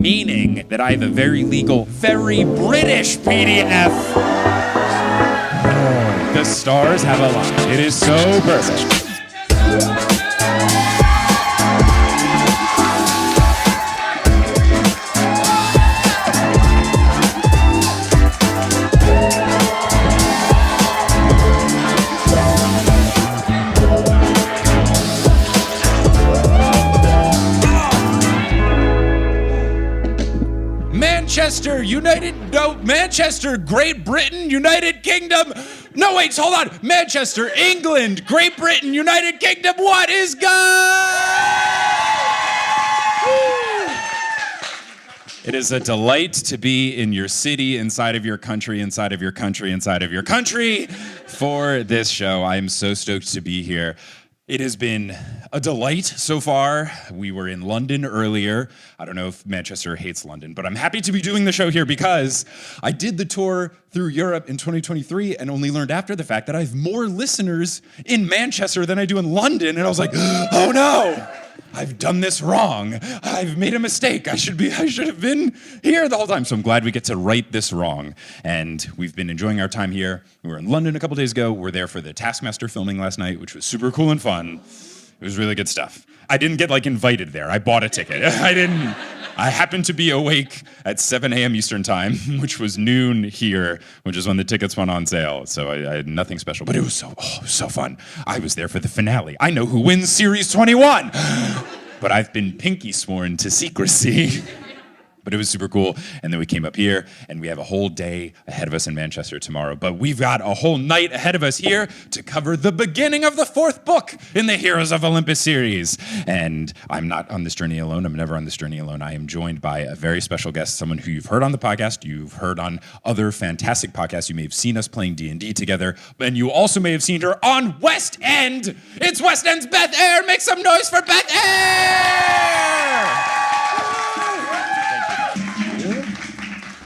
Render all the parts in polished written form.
meaning that I have a very legal, very British PDF. Oh, the stars have aligned. It is so perfect. Manchester, Great Britain, United Kingdom. No, wait, hold on. Manchester, England, Great Britain, United Kingdom. What is God? It is a delight to be in your city, inside of your country, inside of your country, inside of your country for this show. I am so stoked to be here. It has been a delight so far. We were in London earlier. I don't know if Manchester hates London, but I'm happy to be doing the show here because I did the tour through Europe in 2023 and only learned after the fact that I have more listeners in Manchester than I do in London. And I was like, oh no, I've done this wrong. I've made a mistake. I should have been here the whole time. So I'm glad we get to right this wrong. And we've been enjoying our time here. We were in London a couple days ago. We're there for the Taskmaster filming last night, which was super cool and fun. It was really good stuff. I didn't get invited there. I bought a ticket. I happened to be awake at 7 a.m. Eastern time, which was noon here, which is when the tickets went on sale. So I had nothing special, but it was so fun. I was there for the finale. I know who wins Series 21, but I've been pinky sworn to secrecy. But it was super cool. And then we came up here, and we have a whole day ahead of us in Manchester tomorrow. But we've got a whole night ahead of us here to cover the beginning of the 4th book in the Heroes of Olympus series. And I'm not on this journey alone. I'm never on this journey alone. I am joined by a very special guest, someone who you've heard on the podcast. You've heard on other fantastic podcasts. You may have seen us playing D&D together. And you also may have seen her on West End. It's West End's Beth Eyre. Make some noise for Beth Eyre!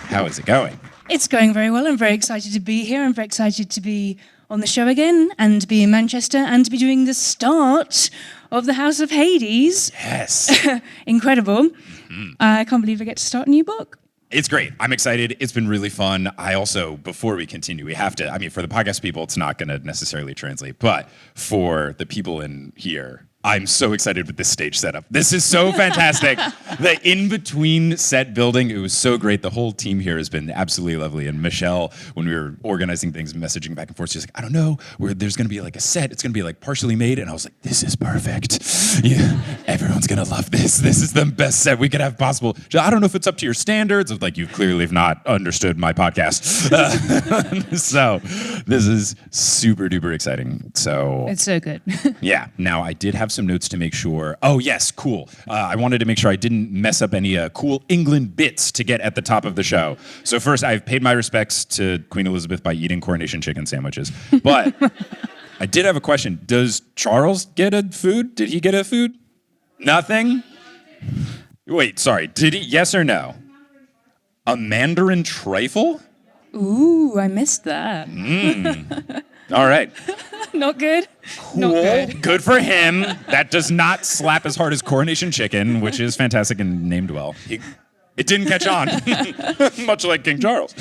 How is it going? It's going very well. I'm very excited to be here. I'm very excited to be on the show again and to be in Manchester and to be doing the start of the House of Hades. Yes. Incredible. Mm-hmm. I can't believe I get to start a new book. It's great. I'm excited. It's been really fun. I also, before we continue, we have to, for the podcast people, it's not going to necessarily translate, but for the people in here, I'm so excited with this stage setup. This is so fantastic. The in-between set building, it was so great. The whole team here has been absolutely lovely. And Michelle, when we were organizing things, messaging back and forth, she's like, I don't know, there's going to be a set. It's going to be partially made. And I was like, this is perfect. Yeah, everyone's going to love this. This is the best set we could have possible. I don't know if it's up to your standards. You clearly have not understood my podcast. So this is super duper exciting. So it's so good. Yeah. Now I did have some notes to make sure. Oh, yes, cool. I wanted to make sure I didn't mess up any cool England bits to get at the top of the show. So first, I've paid my respects to Queen Elizabeth by eating Coronation Chicken sandwiches. But I did have a question. Does Charles get a food? Did he get a food? Nothing? Wait, sorry. Did he? Yes or no? A Mandarin trifle? Ooh, I missed that. All right. Not good. Cool. Not good. Good for him. That does not slap as hard as Coronation Chicken, which is fantastic and named well. It didn't catch on, much like King Charles.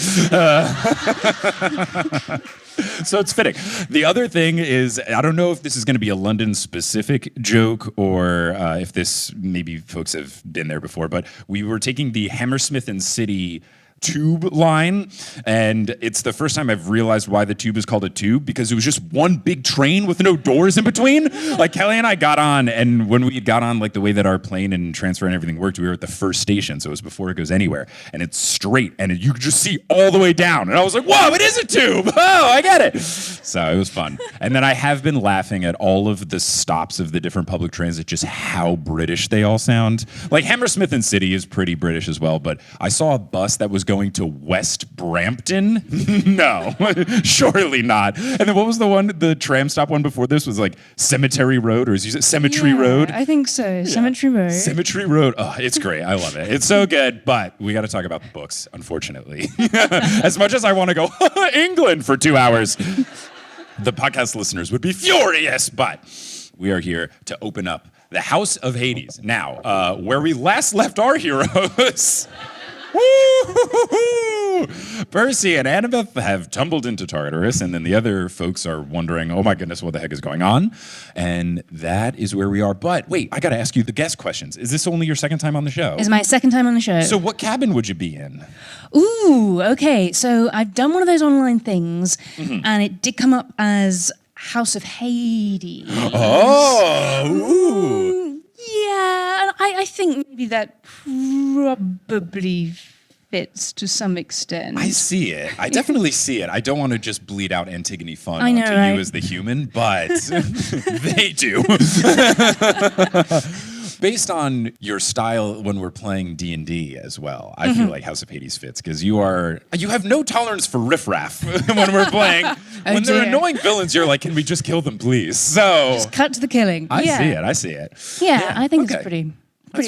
So it's fitting. The other thing is, I don't know if this is going to be a London-specific joke or if this, maybe folks have been there before, but we were taking the Hammersmith and City tube line, and it's the first time I've realized why the tube is called a tube, because it was just one big train with no doors in between. Kelly and I got on, and when we got on, the way that our plane and transfer and everything worked, we were at the first station, so it was before it goes anywhere, and it's straight, and you could just see all the way down, and I was like, whoa, it is a tube! Oh, I get it! So it was fun. And then I have been laughing at all of the stops of the different public transit, just how British they all sound. Hammersmith and City is pretty British as well, but I saw a bus that was going to West Brampton? No, surely not. And then what was the tram stop one before this was Cemetery Road, or is it Cemetery Road? I think so. Yeah. Cemetery Road. Cemetery Road. Oh, it's great. I love it. It's so good, but we got to talk about the books, unfortunately. As much as I want to go England for 2 hours, the podcast listeners would be furious, but we are here to open up the House of Hades. Now, where we last left our heroes. Woo! Percy and Annabeth have tumbled into Tartarus, and then the other folks are wondering, oh my goodness, what the heck is going on? And that is where we are. But wait, I got to ask you the guest questions. Is this only your second time on the show? It's my second time on the show. So what cabin would you be in? Ooh, okay. So I've done one of those online things, and it did come up as House of Hades. Oh, ooh. Yeah, and I think maybe that probably fits to some extent. I see it. I definitely see it. I don't want to just bleed out Antigone fun I know, onto right? you as the human, but they do. Based on your style when we're playing D&D as well, I feel like House of Hades fits because you have no tolerance for riffraff when we're playing. When they're annoying villains, you're like, can we just kill them, please? So Just cut to the killing. I see it. Yeah, I think okay. it's pretty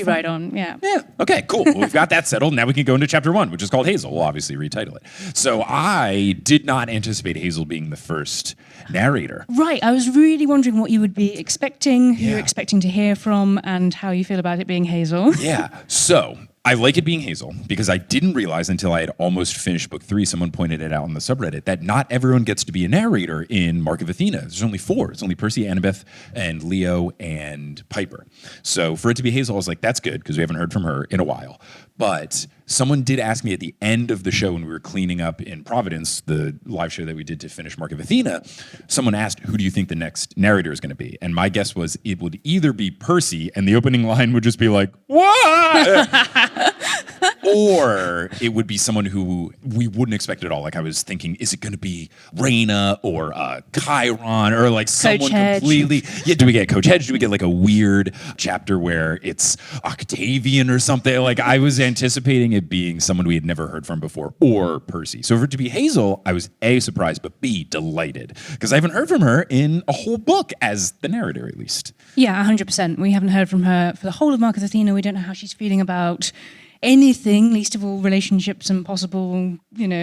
right on, yeah. Yeah. Okay, cool. Well, we've got that settled. Now we can go into chapter 1, which is called Hazel. We'll obviously retitle it. So I did not anticipate Hazel being the first narrator. Right, I was really wondering what you would be expecting, who Yeah. you're expecting to hear from, and how you feel about it being Hazel. Yeah. So I like it being Hazel because I didn't realize until I had almost finished book 3, someone pointed it out on the subreddit, that not everyone gets to be a narrator in Mark of Athena. There's only 4. It's only Percy, Annabeth, and Leo, and Piper. So for it to be Hazel, I was like, that's good because we haven't heard from her in a while. But someone did ask me at the end of the show when we were cleaning up in Providence, the live show that we did to finish Mark of Athena, someone asked, who do you think the next narrator is going to be? And my guess was it would either be Percy, and the opening line would just be like, what? Or it would be someone who we wouldn't expect at all. Like I was thinking, is it going to be Raina or Chiron or like someone Hedge. completely? Yeah, do we get Coach Hedge? Do we get like a weird chapter where it's Octavian or something? Like I was anticipating it being someone we had never heard from before or Percy. So for it to be Hazel, I was A, surprised, but B, delighted because I haven't heard from her in a whole book as the narrator at least. Yeah, 100%. We haven't heard from her for the whole of Mark of Athena. We don't know how she's feeling about anything, least of all relationships and possible,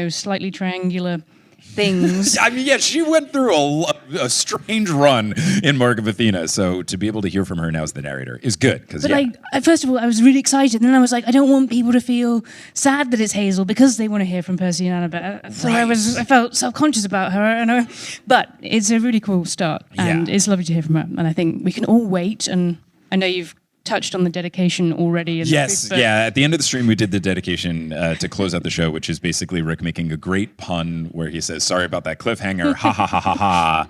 slightly triangular things. I mean, yeah, she went through a strange run in Mark of Athena, so to be able to hear from her now as the narrator is good. But first of all, I was really excited, and then I was like, I don't want people to feel sad that it's Hazel because they want to hear from Percy and Annabeth. So I felt self-conscious about her, but it's a really cool start, and it's lovely to hear from her. And I think we can all wait, and I know you've touched on the dedication already. Yes, at the end of the stream, we did the dedication to close out the show, which is basically Rick making a great pun where he says, sorry about that cliffhanger, ha ha ha ha ha.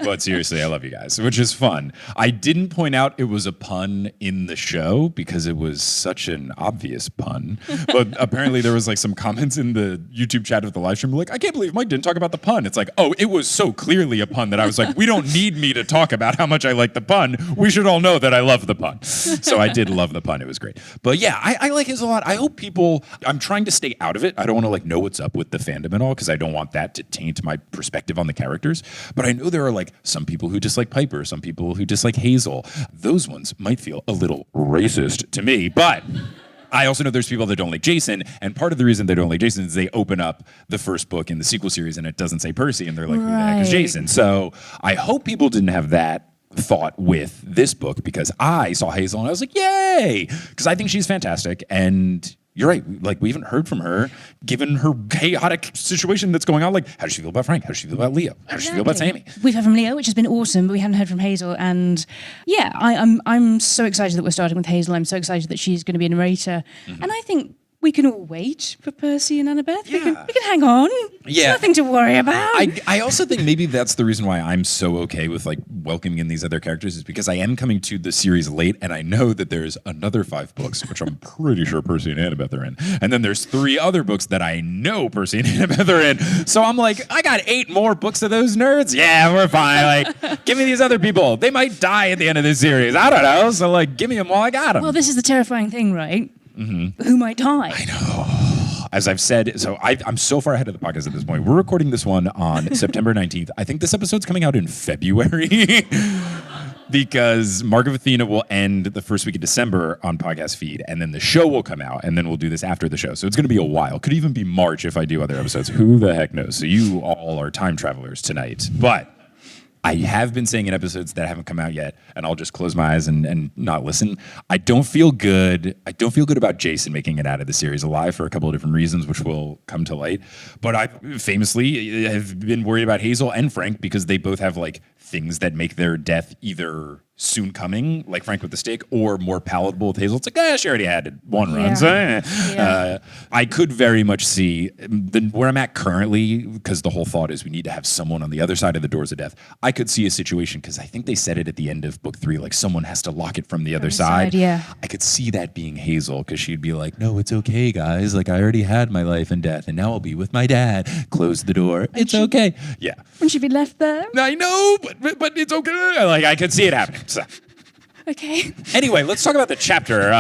But seriously, I love you guys, which is fun. I didn't point out it was a pun in the show because it was such an obvious pun. But apparently there was like some comments in the YouTube chat of the live stream like, I can't believe Mike didn't talk about the pun. It's like, oh, it was so clearly a pun that I was like, we don't need me to talk about how much I like the pun. We should all know that I love the pun. So I did love the pun. It was great. But yeah, I like his a lot. I hope I'm trying to stay out of it. I don't want to like know what's up with the fandom and all because I don't want that to taint my perspective on the characters. But I know there are like some people who dislike Piper, some people who dislike Hazel. Those ones might feel a little racist to me, but I also know there's people that don't like Jason, and part of the reason they don't like Jason is they open up the first book in the sequel series and it doesn't say Percy, and they're like, who the heck is Jason? So I hope people didn't have that thought with this book because I saw Hazel and I was like, yay! Because I think she's fantastic, and you're right. Like, we haven't heard from her, given her chaotic situation that's going on. Like, how does she feel about Frank? How does she feel about Leo? How does she feel about Sammy? We've heard from Leo, which has been awesome, but we haven't heard from Hazel. And yeah, I'm so excited that we're starting with Hazel. I'm so excited that she's going to be a narrator. And I think we can all wait for Percy and Annabeth. We can hang on. Yeah. Nothing to worry about. I also think maybe that's the reason why I'm so okay with like welcoming in these other characters is because I am coming to the series late and I know that there's another 5 books, which I'm pretty sure Percy and Annabeth are in. And then there's 3 other books that I know Percy and Annabeth are in. So I'm like, I got 8 more books of those nerds. Yeah, we're fine. Like, give me these other people. They might die at the end of this series. I don't know. So like, give me them while I got them. Well, this is the terrifying thing, right? Who might die? I know. As I've said, so I'm so far ahead of the podcast at this point. We're recording this one on September 19th. I think this episode's coming out in February because Mark of Athena will end the first week of December on podcast feed, and then the show will come out, and then we'll do this after the show. So it's going to be a while. Could even be March if I do other episodes. Who the heck knows? So you all are time travelers tonight. But I have been saying in episodes that haven't come out yet, and I'll just close my eyes and not listen. I don't feel good. I don't feel good about Jason making it out of the series alive for a couple of different reasons, which will come to light. But I famously have been worried about Hazel and Frank because they both have like things that make their death either soon coming, like Frank with the stake, or more palatable with Hazel. It's like, she already had one run. So, I could very much see where I'm at currently, because the whole thought is we need to have someone on the other side of the doors of death. I could see a situation, because I think they said it at the end of book 3, like someone has to lock it from the other side. Yeah. I could see that being Hazel, because she'd be like, no, it's okay, guys. Like, I already had my life and death, and now I'll be with my dad. Close the door. It's okay. Yeah. Wouldn't she be left there? I know, but it's okay. Like, I could see it happening. So. Okay. Anyway, let's talk about the chapter.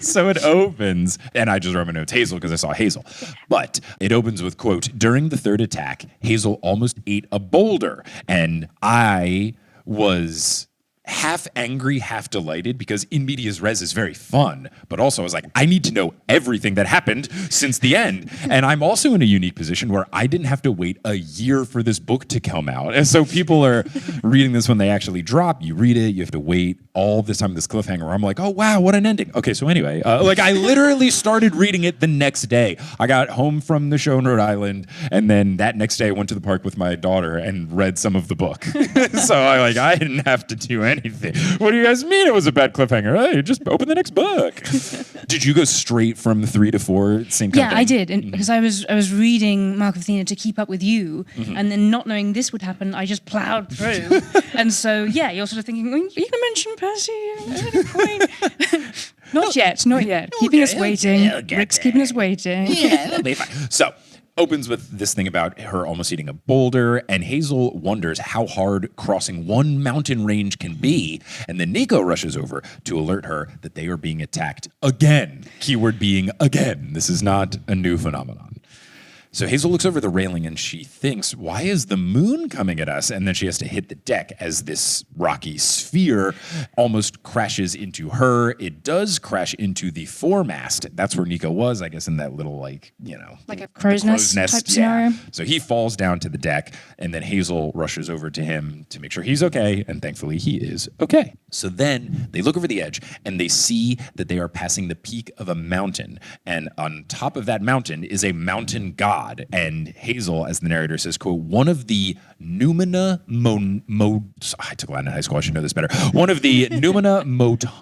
So it opens, and I just wrote my notes Hazel because I saw Hazel. But it opens with, quote, during the third attack, Hazel almost ate a boulder. And I was half angry, half delighted, because in medias res is very fun, but also I was like, I need to know everything that happened since the end. And I'm also in a unique position where I didn't have to wait a year for this book to come out. And so people are reading this when they actually drop. You read it, you have to wait all this time, this cliffhanger where I'm like, oh wow, what an ending. Okay, so anyway, like I literally started reading it the next day. I got home from the show in Rhode Island, and then that next day I went to the park with my daughter and read some of the book. So I didn't have to do anything. What do you guys mean it was a bad cliffhanger? Hey, just open the next book. Did you go straight from 3 to 4? Same kind of thing? I did, because I was reading Mark of Athena to keep up with you, and then not knowing this would happen, I just plowed through. And so, you're sort of thinking, are you going to mention Percy at any point? Not yet. Keeping us waiting. Rick's keeping us waiting. Yeah, that'll be fine. So, opens with this thing about her almost eating a boulder, and Hazel wonders how hard crossing one mountain range can be, and then Nico rushes over to alert her that they are being attacked again. Keyword being again. This is not a new phenomenon. So Hazel looks over the railing and she thinks, why is the moon coming at us? And then she has to hit the deck as this rocky sphere almost crashes into her. It does crash into the foremast. That's where Nico was, I guess, in that little, like a crow's nest type scenario. So he falls down to the deck, and then Hazel rushes over to him to make sure he's okay, and thankfully he is okay. So then they look over the edge, and they see that they are passing the peak of a mountain, and on top of that mountain is a mountain god. And Hazel, as the narrator says, quote, one of the Numina I took Latin in high school, I should know this better. One of the Numina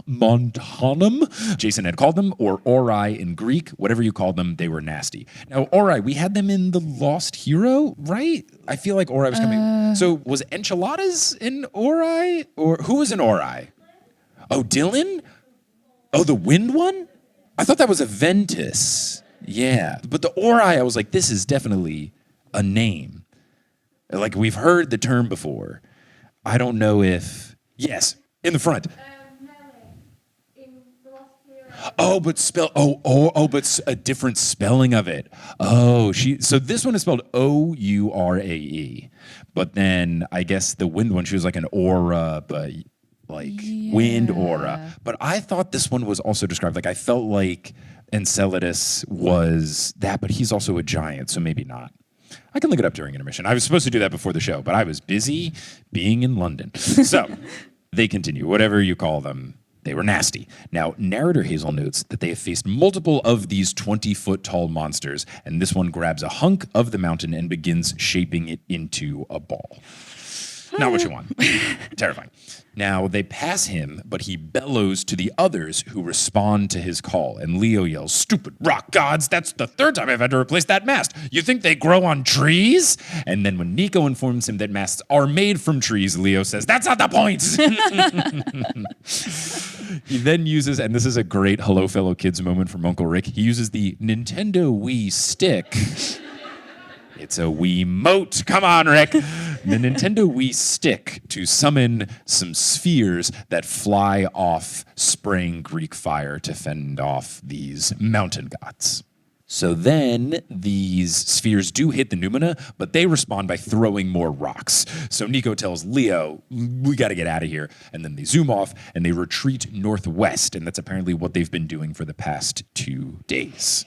Montanum, Jason had called them, or Ori in Greek, whatever you called them, they were nasty. Now, Ori, we had them in The Lost Hero, right? I feel like Ori was coming. So was Enchiladas in Ori? Or who was in Ori? Oh, Dylan? Oh, the wind one? I thought that was Aventus. Yeah, but the Ori, I was like, this is definitely a name. Like, we've heard the term before. I don't know if... Yes, in the front. Oh, but but a different spelling of it. Oh, so this one is spelled Ourae. But then I guess the wind one, she was like an aura, but like wind aura. But I thought this one was also described, like I felt like Enceladus was that, but he's also a giant, so maybe not. I can look it up during intermission. I was supposed to do that before the show, but I was busy being in London. So they continue, whatever you call them. They were nasty. Now, narrator Hazel notes that they have faced multiple of these 20-foot-tall monsters, and this one grabs a hunk of the mountain and begins shaping it into a ball. Not what you want. Terrifying. Now, they pass him, but he bellows to the others who respond to his call. And Leo yells, stupid rock gods, that's the third time I've had to replace that mast. You think they grow on trees? And then when Nico informs him that masts are made from trees, Leo says, that's not the point. He then uses, and this is a great hello fellow kids moment from Uncle Rick, he uses the Nintendo Wii stick. It's a Wiimote. Come on, Rick. The Nintendo Wii stick to summon some spheres that fly off, spraying Greek fire to fend off these mountain gods. So then these spheres do hit the Numina, but they respond by throwing more rocks. So Nico tells Leo, we got to get out of here. And then they zoom off and they retreat northwest. And that's apparently what they've been doing for the past 2 days.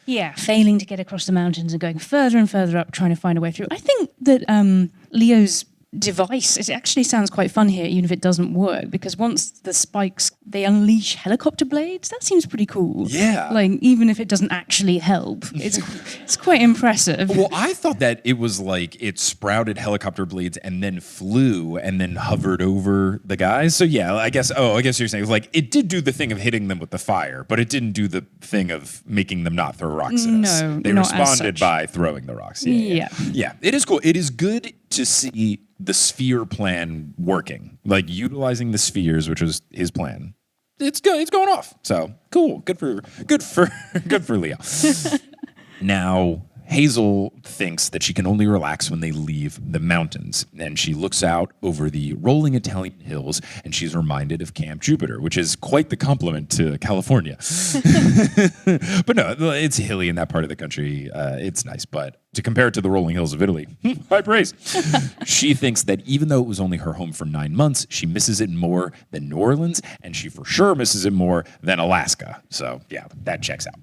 Yeah, failing to get across the mountains and going further and further up, trying to find a way through. I think that Leo's device, it actually sounds quite fun here, even if it doesn't work, because once the spikes, they unleash helicopter blades. That seems pretty cool. Yeah. Like, even if it doesn't actually help, it's quite impressive. Well, I thought that it was like it sprouted helicopter blades and then flew and then hovered over the guys. So yeah, I guess you're saying like it did do the thing of hitting them with the fire, but it didn't do the thing of making them not throw rocks at us. No, they not as responded such. by throwing the rocks. Yeah, it is cool. It is good to see the sphere plan working, like utilizing the spheres, which was his plan. It's good. It's going off. So cool. Good for Leo. Now, Hazel thinks that she can only relax when they leave the mountains, and she looks out over the rolling Italian hills, and she's reminded of Camp Jupiter, which is quite the compliment to California. But no, it's hilly in that part of the country. It's nice, but to compare it to the rolling hills of Italy, high praise. She thinks that even though it was only her home for 9 months, she misses it more than New Orleans, and she for sure misses it more than Alaska. So yeah, that checks out.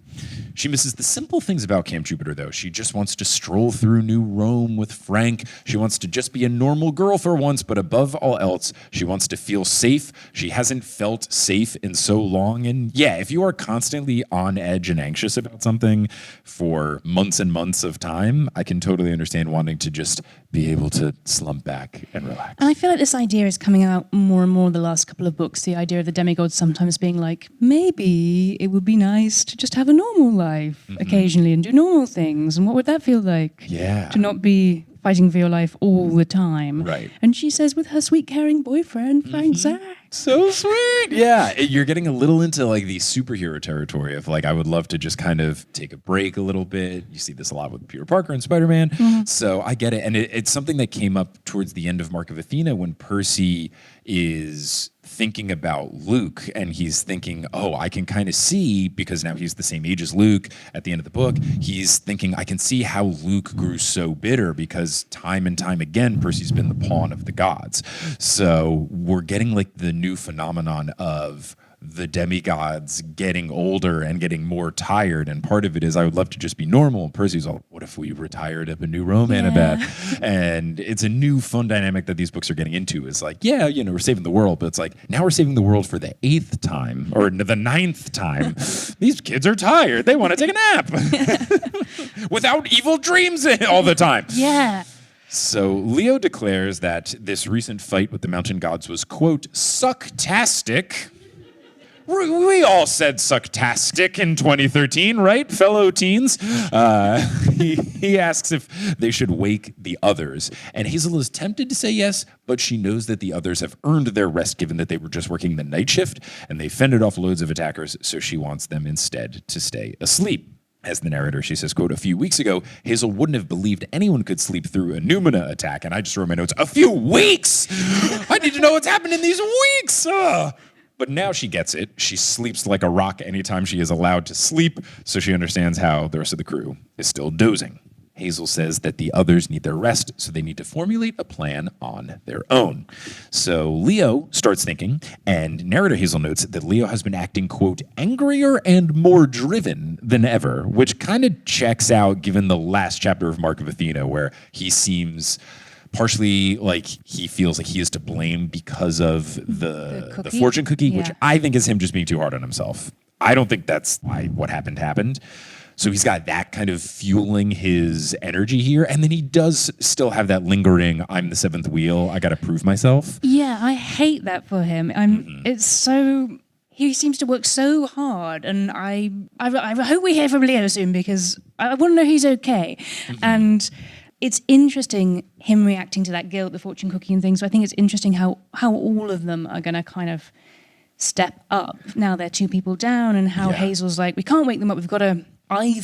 She misses the simple things about Camp Jupiter, though. She just wants to stroll through New Rome with Frank. She wants to just be a normal girl for once, but above all else, she wants to feel safe. She hasn't felt safe in so long. And yeah, if you are constantly on edge and anxious about something for months and months of time, I can totally understand wanting to just be able to slump back and relax. And I feel like this idea is coming out more and more the last couple of books, the idea of the demigods sometimes being like, maybe it would be nice to just have a normal life occasionally and do normal things. And what would that feel like? Yeah. To not be fighting for your life all the time. Right. And she says with her sweet, caring boyfriend, Frank Zach. So sweet. Yeah. You're getting a little into like the superhero territory of like, I would love to just kind of take a break a little bit. You see this a lot with Peter Parker and Spider-Man. So I get it. And it's something that came up towards the end of Mark of Athena when Percy is thinking about Luke and he's thinking, oh, I can kind of see, because now he's the same age as Luke at the end of the book, he's thinking, I can see how Luke grew so bitter because time and time again, Percy's been the pawn of the gods. So we're getting like the new phenomenon of the demigods getting older and getting more tired, and part of it is I would love to just be normal. And Percy's all, what if we retired up in New Rome, Annabeth? And it's a new fun dynamic that these books are getting into. Is like, yeah, you know, we're saving the world, but it's like now we're saving the world for the 8th time or the 9th time. These kids are tired. They want to take a nap without evil dreams all the time. Yeah. So Leo declares that this recent fight with the mountain gods was, quote, sucktastic. We all said sucktastic in 2013, right, fellow teens? He asks if they should wake the others. And Hazel is tempted to say yes, but she knows that the others have earned their rest given that they were just working the night shift and they fended off loads of attackers, so she wants them instead to stay asleep. As the narrator, she says, quote, a few weeks ago, Hazel wouldn't have believed anyone could sleep through a Numina attack. And I just wrote my notes, a few weeks? I need to know what's happened in these weeks. But now she gets it. She sleeps like a rock anytime she is allowed to sleep, so she understands how the rest of the crew is still dozing. Hazel says that the others need their rest, so they need to formulate a plan on their own. So Leo starts thinking, and narrator Hazel notes that Leo has been acting, quote, angrier and more driven than ever, which kind of checks out given the last chapter of Mark of Athena, where he seems partially like he feels like he is to blame because of the fortune cookie, which I think is him just being too hard on himself. I don't think that's why what happened. So he's got that kind of fueling his energy here. And then he does still have that lingering, I'm the seventh wheel, I got to prove myself. Yeah, I hate that for him. It's so... He seems to work so hard, and I hope we hear from Leo soon because I want to know he's okay. And it's interesting him reacting to that guilt, the fortune cookie and things. So I think it's interesting how all of them are going to kind of step up. Now they're 2 people down, and how Hazel's like, we can't wake them up. I've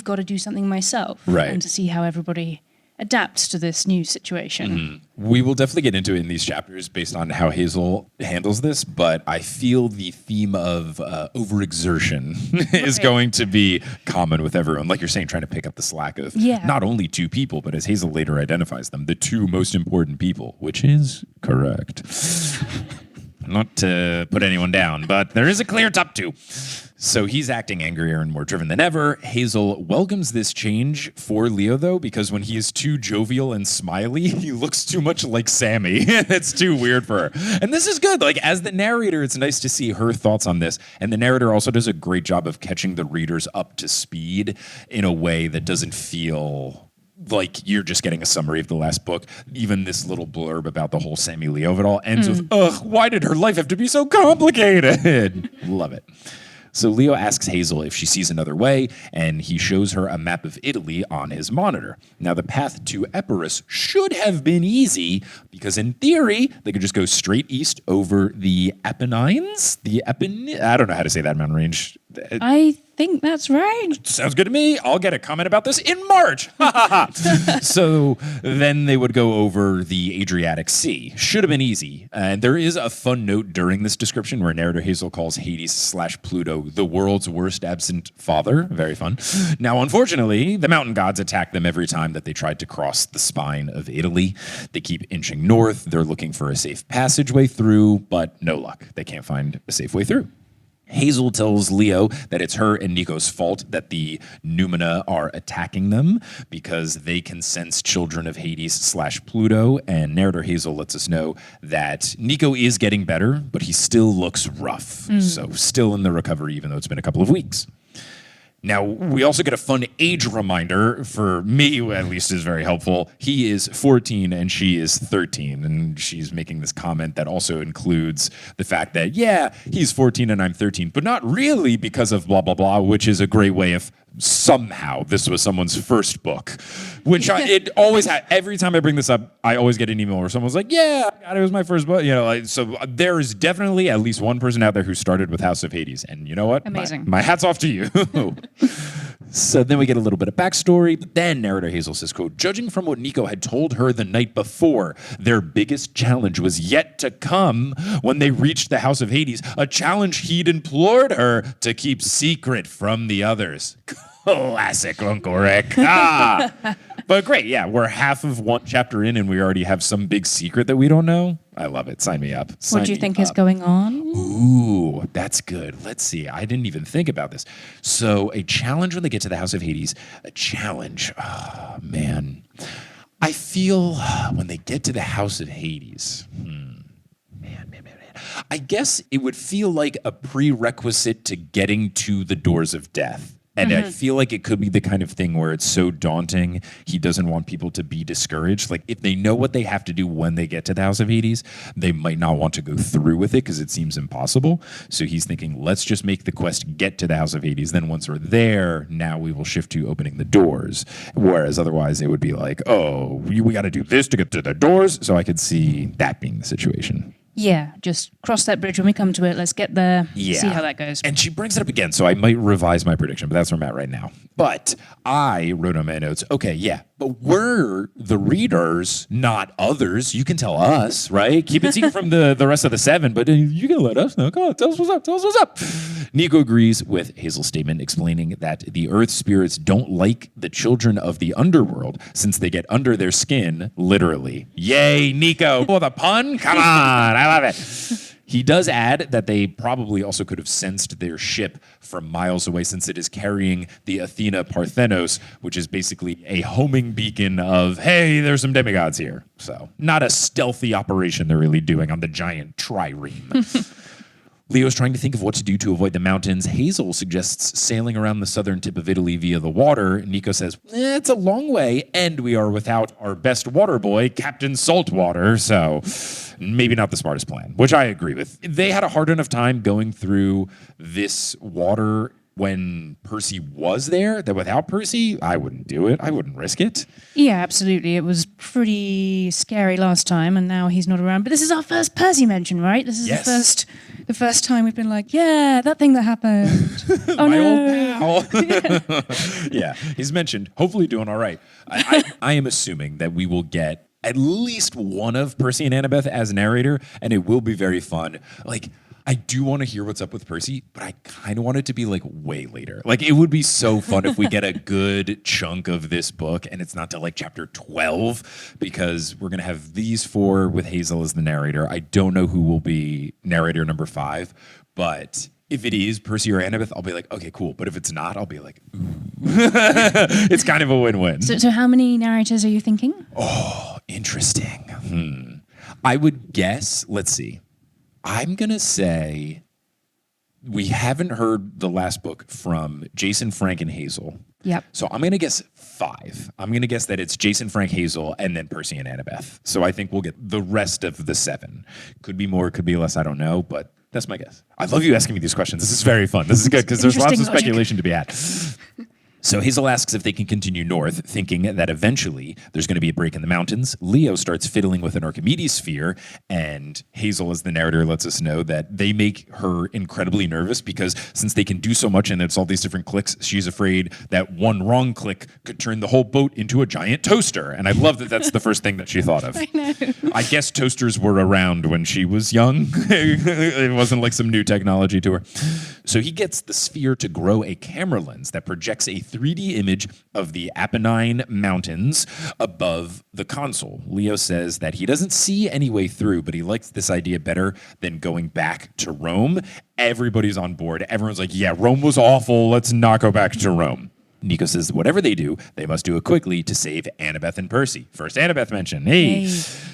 got to do something myself. Right. And to see how everybody adapts to this new situation. We will definitely get into it in these chapters based on how Hazel handles this, but I feel the theme of overexertion is going to be common with everyone. Like you're saying, trying to pick up the slack of not only 2 people, but as Hazel later identifies them, the 2 most important people, which is correct. Not to put anyone down, but there is a clear top two. So he's acting angrier and more driven than ever. Hazel welcomes this change for Leo, though, because when he is too jovial and smiley, he looks too much like Sammy. It's too weird for her. And this is good. Like, as the narrator, it's nice to see her thoughts on this. And the narrator also does a great job of catching the readers up to speed in a way that doesn't feel like you're just getting a summary of the last book. Even this little blurb about the whole Sammy Leo of it all ends with, ugh, why did her life have to be so complicated? Love it. So Leo asks Hazel if she sees another way, and he shows her a map of Italy on his monitor. Now, the path to Epirus should have been easy, because in theory, they could just go straight east over the Apennines? I don't know how to say that mountain range. I think that's right. Sounds good to me. I'll get a comment about this in March. So then they would go over the Adriatic Sea. Should have been easy. And there is a fun note during this description where narrator Hazel calls Hades/Pluto the world's worst absent father. Very fun. Now, unfortunately, the mountain gods attack them every time that they tried to cross the spine of Italy. They keep inching north. They're looking for a safe passageway through, but no luck. They can't find a safe way through. Hazel tells Leo that it's her and Nico's fault that the Numina are attacking them because they can sense children of Hades/Pluto, and narrator Hazel lets us know that Nico is getting better, but he still looks rough. So still in the recovery, even though it's been a couple of weeks. Now, we also get a fun age reminder. For me, at least, is very helpful. He is 14 and she is 13. And she's making this comment that also includes the fact that, yeah, he's 14 and I'm 13, but not really because of blah, blah, blah, which is a great way of somehow this was someone's first book, which it always had. Every time I bring this up, I always get an email where someone's like, yeah, God, it was my first book. So there is definitely at least one person out there who started with House of Hades. And you know what? Amazing. My hat's off to you. So then we get a little bit of backstory. But then narrator Hazel says, quote, judging from what Nico had told her the night before, their biggest challenge was yet to come when they reached the House of Hades, a challenge he'd implored her to keep secret from the others. Classic Uncle Rick. But great, yeah, we're half of one chapter in and we already have some big secret that we don't know. I love it. Sign me up. What do you think is going on? Ooh, that's good. Let's see. I didn't even think about this. So a challenge when they get to the House of Hades, a challenge. Oh, man. I feel when they get to the House of Hades, man. I guess it would feel like a prerequisite to getting to the doors of death. And I feel like it could be the kind of thing where it's so daunting, he doesn't want people to be discouraged. Like, if they know what they have to do when they get to the House of Hades, they might not want to go through with it because it seems impossible. So he's thinking, let's just make the quest get to the House of Hades. Then once we're there, now we will shift to opening the doors. Whereas otherwise it would be like, oh, we got to do this to get to the doors. So I could see that being the situation. Yeah, just cross that bridge when we come to it. Let's get there, Yeah. see how that goes. And she brings it up again, so I might revise my prediction, but that's where I'm at right now. But I wrote on my notes, okay, yeah, but we're the readers, not others. You can tell us, right? Keep it secret from the rest of the seven, but you can let us know. Come on, tell us what's up. Nico agrees with Hazel's statement, explaining that the earth spirits don't like the children of the underworld since they get under their skin, literally. Yay, Nico. Oh, the pun? Come on, I love it. He does add that they probably also could have sensed their ship from miles away since it is carrying the Athena Parthenos, which is basically a homing beacon of, hey, there's some demigods here. So not a stealthy operation they're really doing on the giant trireme. Leo's trying to think of what to do to avoid the mountains. Hazel suggests sailing around the southern tip of Italy via the water. Nico says, it's a long way, and we are without our best water boy, Captain Saltwater, so maybe not the smartest plan, which I agree with. They had a hard enough time going through this water when Percy was there, that without Percy, I wouldn't do it. I wouldn't risk it. Yeah, absolutely. It was pretty scary last time, and now he's not around. But this is our first Percy mention, right? This is the first time we've been like, yeah, that thing that happened. Oh, My no. old pal. Yeah, he's mentioned. Hopefully doing all right. I am assuming that we will get at least one of Percy and Annabeth as narrator, and it will be very fun. Like, I do want to hear what's up with Percy, but I kind of want it to be like way later. Like it would be so fun if we get a good chunk of this book and it's not till like chapter 12 because we're going to have these four with Hazel as the narrator. I don't know who will be narrator number 5, but if it is Percy or Annabeth, I'll be like, okay, cool. But if it's not, I'll be like, ooh. It's kind of a win-win. So how many narrators are you thinking? Oh, interesting. I would guess, let's see. I'm going to say we haven't heard the last book from Jason, Frank, and Hazel. Yep. So I'm going to guess 5. I'm going to guess that it's Jason, Frank, Hazel, and then Percy and Annabeth. So I think we'll get the rest of the 7. Could be more, could be less, I don't know, but that's my guess. I love you asking me these questions. This is very fun. This is good because there's lots of speculation to be had. So Hazel asks if they can continue north, thinking that eventually there's going to be a break in the mountains. Leo starts fiddling with an Archimedes sphere, and Hazel, as the narrator, lets us know that they make her incredibly nervous because since they can do so much and it's all these different clicks, she's afraid that one wrong click could turn the whole boat into a giant toaster. And I love that that's the first thing that she thought of. I know. I guess toasters were around when she was young. It wasn't like some new technology to her. So he gets the sphere to grow a camera lens that projects a 3D image of the Apennine Mountains above the console. Leo says that he doesn't see any way through, but he likes this idea better than going back to Rome. Everybody's on board. Everyone's like, yeah, Rome was awful. Let's not go back to Rome. Nico says whatever they do, they must do it quickly to save Annabeth and Percy. First Annabeth mention. Hey.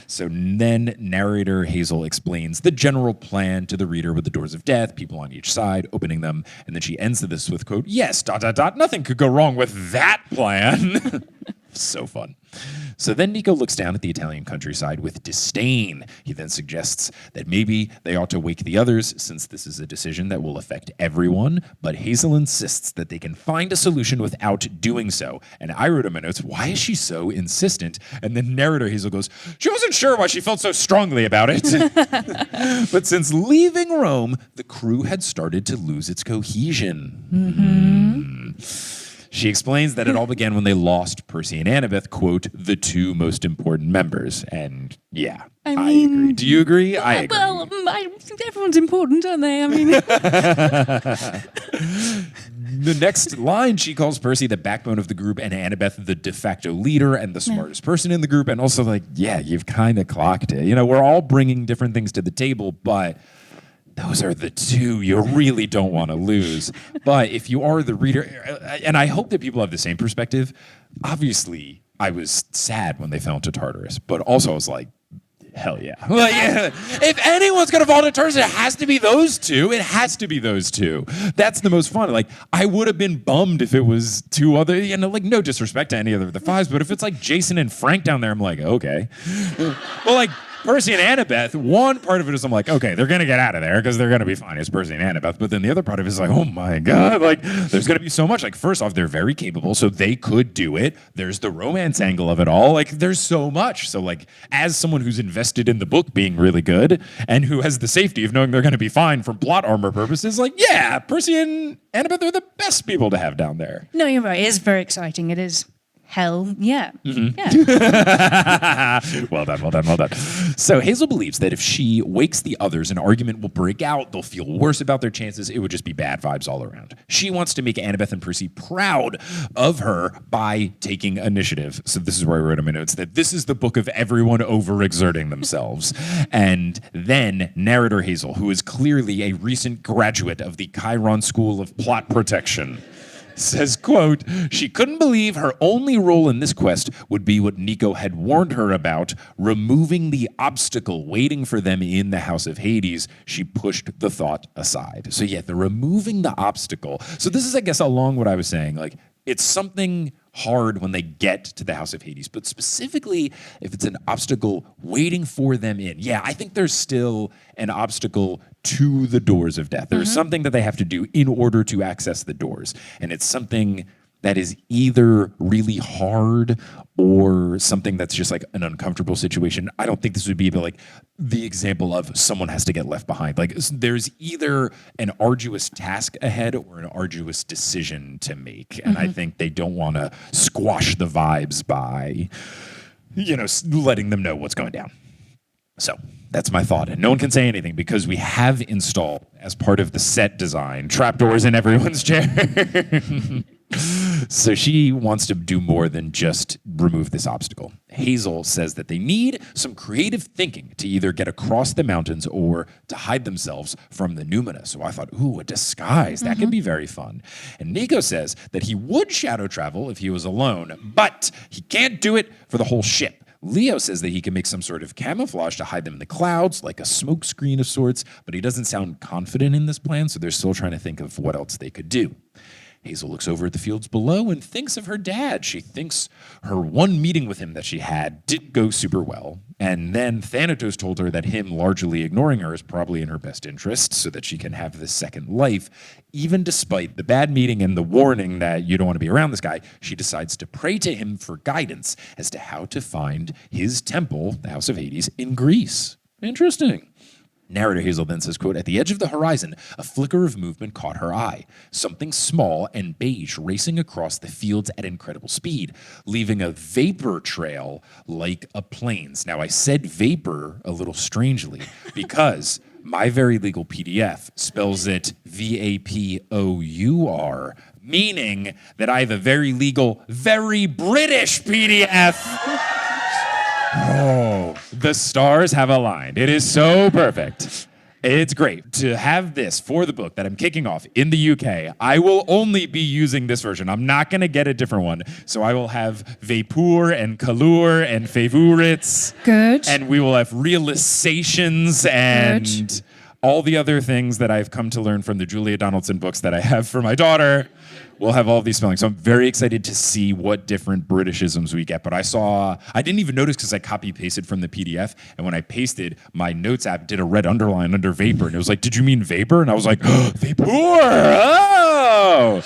So then narrator Hazel explains the general plan to the reader with the doors of death, people on each side, opening them. And then she ends this with, quote, yes, ... nothing could go wrong with that plan. So fun. So then Nico looks down at the Italian countryside with disdain. He then suggests that maybe they ought to wake the others since this is a decision that will affect everyone, but Hazel insists that they can find a solution without doing so. And I wrote in my notes, why is she so insistent? And then narrator Hazel goes, she wasn't sure why she felt so strongly about it. But since leaving Rome, the crew had started to lose its cohesion. She explains that it all began when they lost Percy and Annabeth, quote, the 2 most important members. And yeah, I agree. Do you agree? I agree. Well, I think everyone's important, aren't they? I mean, the next line, she calls Percy the backbone of the group and Annabeth the de facto leader and the smartest person in the group. And also like, yeah, you've kind of clocked it. You know, we're all bringing different things to the table, but those are the 2 you really don't want to lose. But if you are the reader, and I hope that people have the same perspective, obviously I was sad when they fell into Tartarus, but also I was like, hell yeah. Like, if anyone's going to fall into Tartarus, it has to be those 2. It has to be those 2. That's the most fun. Like, I would have been bummed if it was 2 other, you know, like no disrespect to any of the 5s, but if it's like Jason and Frank down there, I'm like, okay. Well, like, Percy and Annabeth, one part of it is I'm like, okay, they're going to get out of there because they're going to be fine. It's Percy and Annabeth. But then the other part of it is like, oh my God, like there's going to be so much. Like, first off, they're very capable, so they could do it. There's the romance angle of it all. Like, there's so much. So like, as someone who's invested in the book being really good and who has the safety of knowing they're going to be fine from plot armor purposes, like, yeah, Percy and Annabeth are the best people to have down there. no, you're right. It is very exciting. It is. Hell, yeah. Yeah. Well done. So Hazel believes that if she wakes the others, an argument will break out. They'll feel worse about their chances. It would just be bad vibes all around. She wants to make Annabeth and Percy proud of her by taking initiative. So this is where I wrote in my notes that this is the book of everyone overexerting themselves. And then narrator Hazel, who is clearly a recent graduate of the Chiron School of Plot Protection, says, quote, she couldn't believe her only role in this quest would be what Nico had warned her about, removing the obstacle waiting for them in the House of Hades. She pushed the thought aside. So yeah, the removing the obstacle. So this is, I guess, along what I was saying, like, it's something hard when they get to the House of Hades, but specifically if it's an obstacle waiting for them in. Yeah, I think there's still an obstacle to the doors of death. There's something that they have to do in order to access the doors. And it's something that is either really hard or something that's just like an uncomfortable situation. I don't think this would be like the example of someone has to get left behind. Like, there's either an arduous task ahead or an arduous decision to make. And I think they don't want to squash the vibes by, you know, letting them know what's going down. So that's my thought. And no one can say anything because we have installed, as part of the set design, trapdoors in everyone's chair. So she wants to do more than just remove this obstacle. Hazel says that they need some creative thinking to either get across the mountains or to hide themselves from the Numina. So I thought, ooh, a disguise. That can be very fun. And Nico says that he would shadow travel if he was alone, but he can't do it for the whole ship. Leo says that he can make some sort of camouflage to hide them in the clouds, like a smoke screen of sorts, but he doesn't sound confident in this plan, so they're still trying to think of what else they could do. Hazel looks over at the fields below and thinks of her dad. She thinks her one meeting with him that she had didn't go super well. And then Thanatos told her that him largely ignoring her is probably in her best interest so that she can have this second life. Even despite the bad meeting and the warning that you don't want to be around this guy, she decides to pray to him for guidance as to how to find his temple, the House of Hades, in Greece. Interesting. Narrator Hazel then says, quote, "At the edge of the horizon, a flicker of movement caught her eye. Something small and beige racing across the fields at incredible speed, leaving a vapor trail like a plane's." Now, I said vapor a little strangely because my very legal PDF spells it VAPOUR, meaning that I have a very legal, very British PDF. Oh, the stars have aligned. It is so perfect. It's great to have this for the book that I'm kicking off in the UK. I will only be using this version. I'm not going to get a different one. So I will have Vapeur and Calour and Favorites. Good. And we will have realizations and Good. all the other things that I've come to learn from the Julia Donaldson books that I have for my daughter. We'll have all of these spellings. So I'm very excited to see what different Britishisms we get. But I didn't even notice because I copy-pasted from the PDF. And when I pasted, my notes app did a red underline under vapor. And it was like, did you mean vapor? And I was like, oh, vapor! Oh!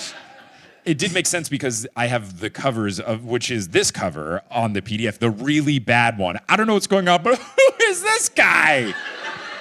It did make sense because I have the covers of, which is this cover on the PDF, the really bad one. I don't know what's going on, but who is this guy?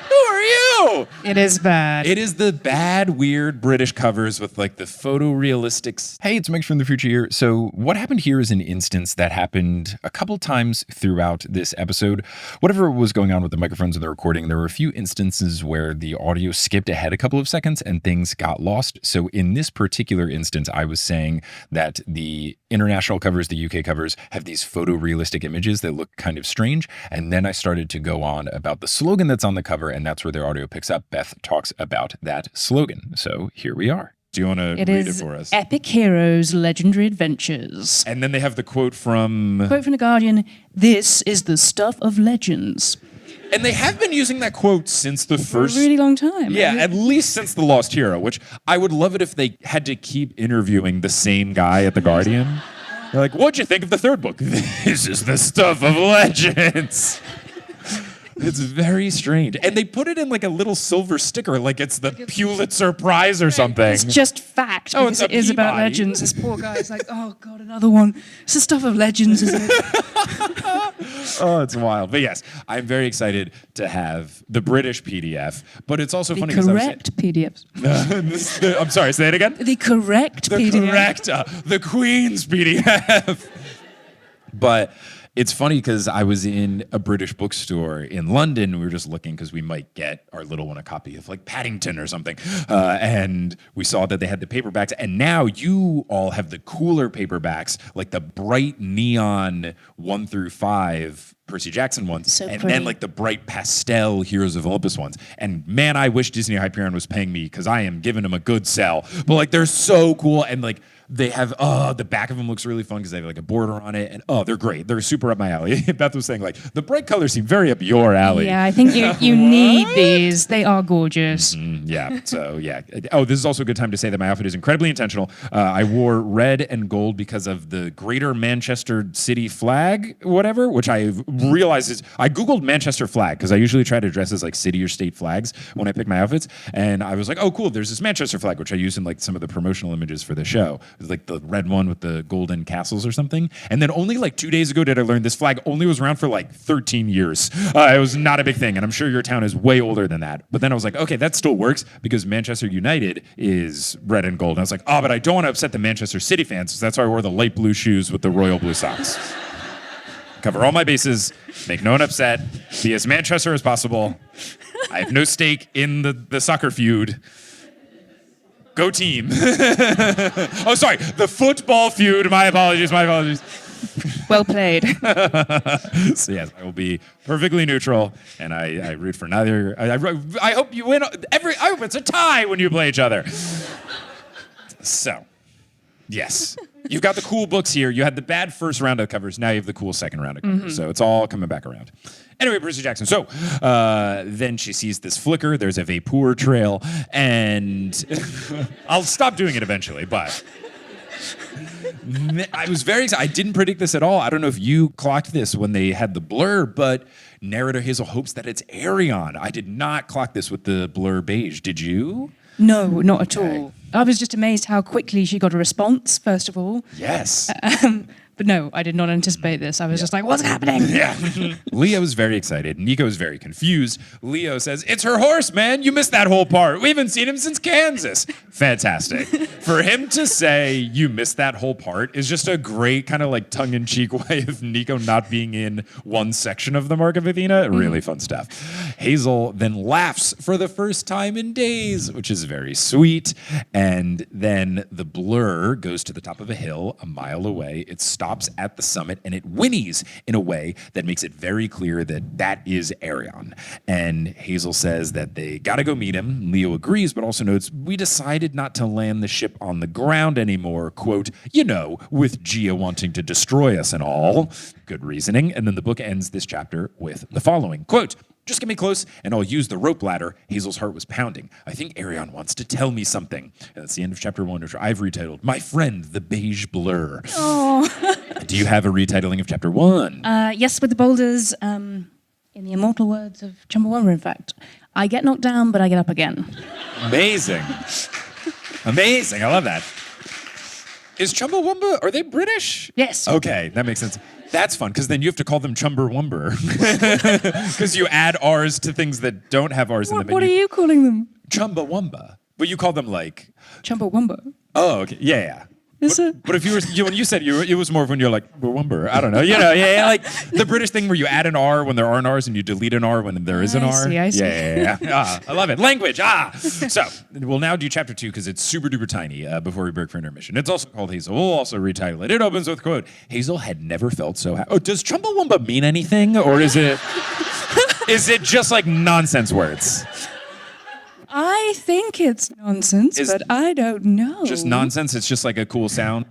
Who are you? It is bad. It is the bad, weird British covers with like the photorealistics. Hey, it's Mike from the future here. So what happened here is an instance that happened a couple times throughout this episode. Whatever was going on with the microphones and the recording, there were a few instances where the audio skipped ahead a couple of seconds and things got lost. So in this particular instance, I was saying that the international covers, the UK covers, have these photorealistic images that look kind of strange. And then I started to go on about the slogan that's on the cover, and that's where their audio picks up. Beth talks about that slogan. So here we are. Do you want to read it for us? Epic Heroes, Legendary Adventures. And then they have the quote from... Quote from The Guardian, "This is the stuff of legends." And they have been using that quote since the For first... a really long time. Yeah, at least since The Lost Hero, which I would love it if they had to keep interviewing the same guy at The Guardian. They're like, what'd you think of the third book? This is the stuff of legends. It's very strange. And they put it in like a little silver sticker, like it's the Pulitzer Prize or something. It's just fact. Oh, Because it's a it is about Peabody. legends. This poor guy's like, oh God, another one. It's the stuff of legends, isn't it? Oh, it's wild. But yes, I'm very excited to have the British PDF. But it's also The funny because correct PDFs. I'm sorry, say it again. The correct The PDF. correct, the Queen's PDF. But it's funny because I was in a British bookstore in London. We were just looking because we might get our little one a copy of like Paddington or something. And we saw that they had the paperbacks. And now you all have the cooler paperbacks, like the bright neon 1 through 5 Percy Jackson ones, So and pretty. then like the bright pastel Heroes of Olympus ones. And man, I wish Disney Hyperion was paying me because I am giving them a good sell. But like they're so cool, and like they have the back of them looks really fun because they have like a border on it, and they're great. They're super up my alley. Beth was saying like the bright colors seem very up your alley. Yeah, I think you need these. They are gorgeous. Yeah. So yeah. Oh, this is also a good time to say that my outfit is incredibly intentional. I wore red and gold because of the Greater Manchester City flag, whatever, which I realized is I Googled Manchester flag because I usually try to dress as like city or state flags when I pick my outfits. And I was like, oh, cool. There's this Manchester flag, which I use in like some of the promotional images for the show. It was like the red one with the golden castles or something. And then only like 2 days ago did I learn this flag only was around for like 13 years. It was not a big thing. And I'm sure your town is way older than that. But then I was like, okay, that still works because Manchester United is red and gold. And I was like, but I don't want to upset the Manchester City fans. So that's why I wore the light blue shoes with the royal blue socks. cover all my bases, make no one upset, be as Manchester as possible. I have no stake in the soccer feud. Go team. Oh, sorry, the football feud. My apologies. Well played. So yes, I will be perfectly neutral, and I root for neither. I hope you win. I hope it's a tie when you play each other. So, yes, you've got the cool books here. You had the bad first round of covers. Now you have the cool second round of covers. So it's all coming back around. Anyway, Percy Jackson. So then she sees this flicker. There's a vapor trail, and I'll stop doing it eventually, but. I was very excited. I didn't predict this at all. I don't know if you clocked this when they had the blur, but narrator Hazel hopes that it's Arion. I did not clock this with the blur beige. Did you? No, not at all. I was just amazed how quickly she got a response, first of all. Yes. But no, I did not anticipate this. I was just like, what's happening? Yeah. Leo was very excited. Nico was very confused. Leo says, it's her horse, man. You missed that whole part. We haven't seen him since Kansas. Fantastic. For him to say you missed that whole part is just a great kind of like tongue-in-cheek way of Nico not being in one section of the Mark of Athena. Really fun stuff. Hazel then laughs for the first time in days, which is very sweet. And then the blur goes to the top of a hill a mile away. It stops at the summit and it whinnies in a way that makes it very clear that that is Arion. And Hazel says that they gotta go meet him. Leo agrees, but also notes, we decided not to land the ship on the ground anymore, quote, with Gia wanting to destroy us and all. Good reasoning. And then the book ends this chapter with the following, quote, just get me close, and I'll use the rope ladder. Hazel's heart was pounding. I think Arion wants to tell me something. And that's the end of chapter 1, which I've retitled, My Friend, the Beige Blur. Oh. Do you have a retitling of chapter 1? Yes, with the boulders, in the immortal words of Chumbawumba, in fact. I get knocked down, but I get up again. Amazing. Amazing. I love that. Is Chumbawumba, are they British? Yes. Okay, that makes sense. That's fun, because then you have to call them Chumbawumber. Because you add R's to things that don't have R's in them. What are you calling them? Chumbawumba. But you call them like... Chumbawumba. Oh, okay. Yeah. Is it? But if you were, when you said it was more of when you're like, Wumber. I don't know. Like the British thing where you add an R when there aren't R's and you delete an R when there is an R. I see. Yeah. I love it. Language. So we'll now do chapter 2 because it's super duper tiny before we break for intermission. It's also called Hazel. We'll also retitle it. It opens with, quote, Hazel had never felt so happy. Oh, does Chumbawumba mean anything? Or is it just like nonsense words? I think it's nonsense, but I don't know. Just nonsense? It's just like a cool sound?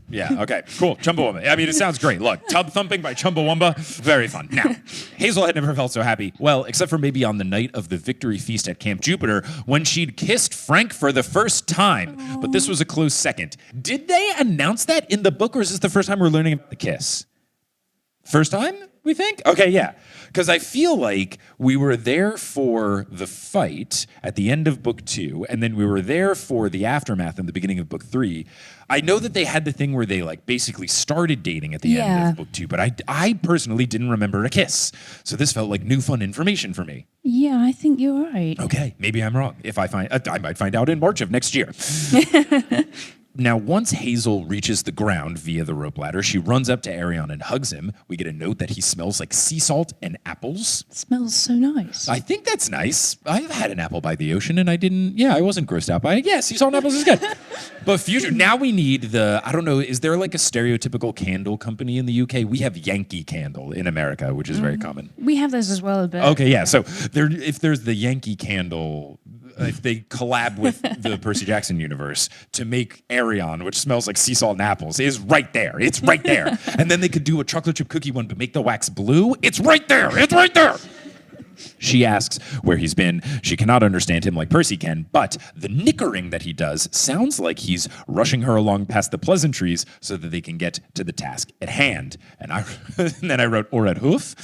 Yeah, okay, cool. Chumbawumba. I mean, it sounds great. Look, tub thumping by Chumbawumba, very fun. Now, Hazel had never felt so happy, well, except for maybe on the night of the victory feast at Camp Jupiter when she'd kissed Frank for the first time. Aww. But this was a close second. Did they announce that in the book, or is this the first time we're learning about the kiss? First time, we think? Okay, yeah. Because I feel like we were there for the fight at the end of book 2, and then we were there for the aftermath in the beginning of book 3. I know that they had the thing where they like basically started dating at the end of book 2, but I personally didn't remember a kiss. So this felt like new fun information for me. Yeah, I think you're right. Okay, maybe I'm wrong. If I might find out in March of next year. Now, once Hazel reaches the ground via the rope ladder, she runs up to Arion and hugs him. We get a note that he smells like sea salt and apples. It smells so nice. I think that's nice. I've had an apple by the ocean, and I wasn't grossed out by it. Yeah, sea salt and apples is good. But future, now we need I don't know, is there like a stereotypical candle company in the UK? We have Yankee Candle in America, which is very common. We have those as well, but... Okay, yeah, so if there's the Yankee Candle... if they collab with the Percy Jackson universe to make Arion, which smells like sea salt and apples, is right there. It's right there. And then they could do a chocolate chip cookie one, but make the wax blue. It's right there. It's right there. She asks where he's been. She cannot understand him like Percy can, but the nickering that he does sounds like he's rushing her along past the pleasantries so that they can get to the task at hand. And then I wrote, or at hoof.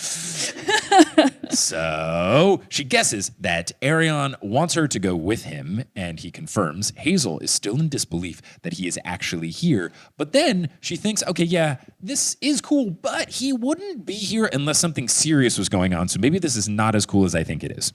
So she guesses that Arion wants her to go with him, and he confirms. Hazel is still in disbelief that he is actually here. But then she thinks, okay, yeah, this is cool, but he wouldn't be here unless something serious was going on. So maybe this is not as cool as I think it is.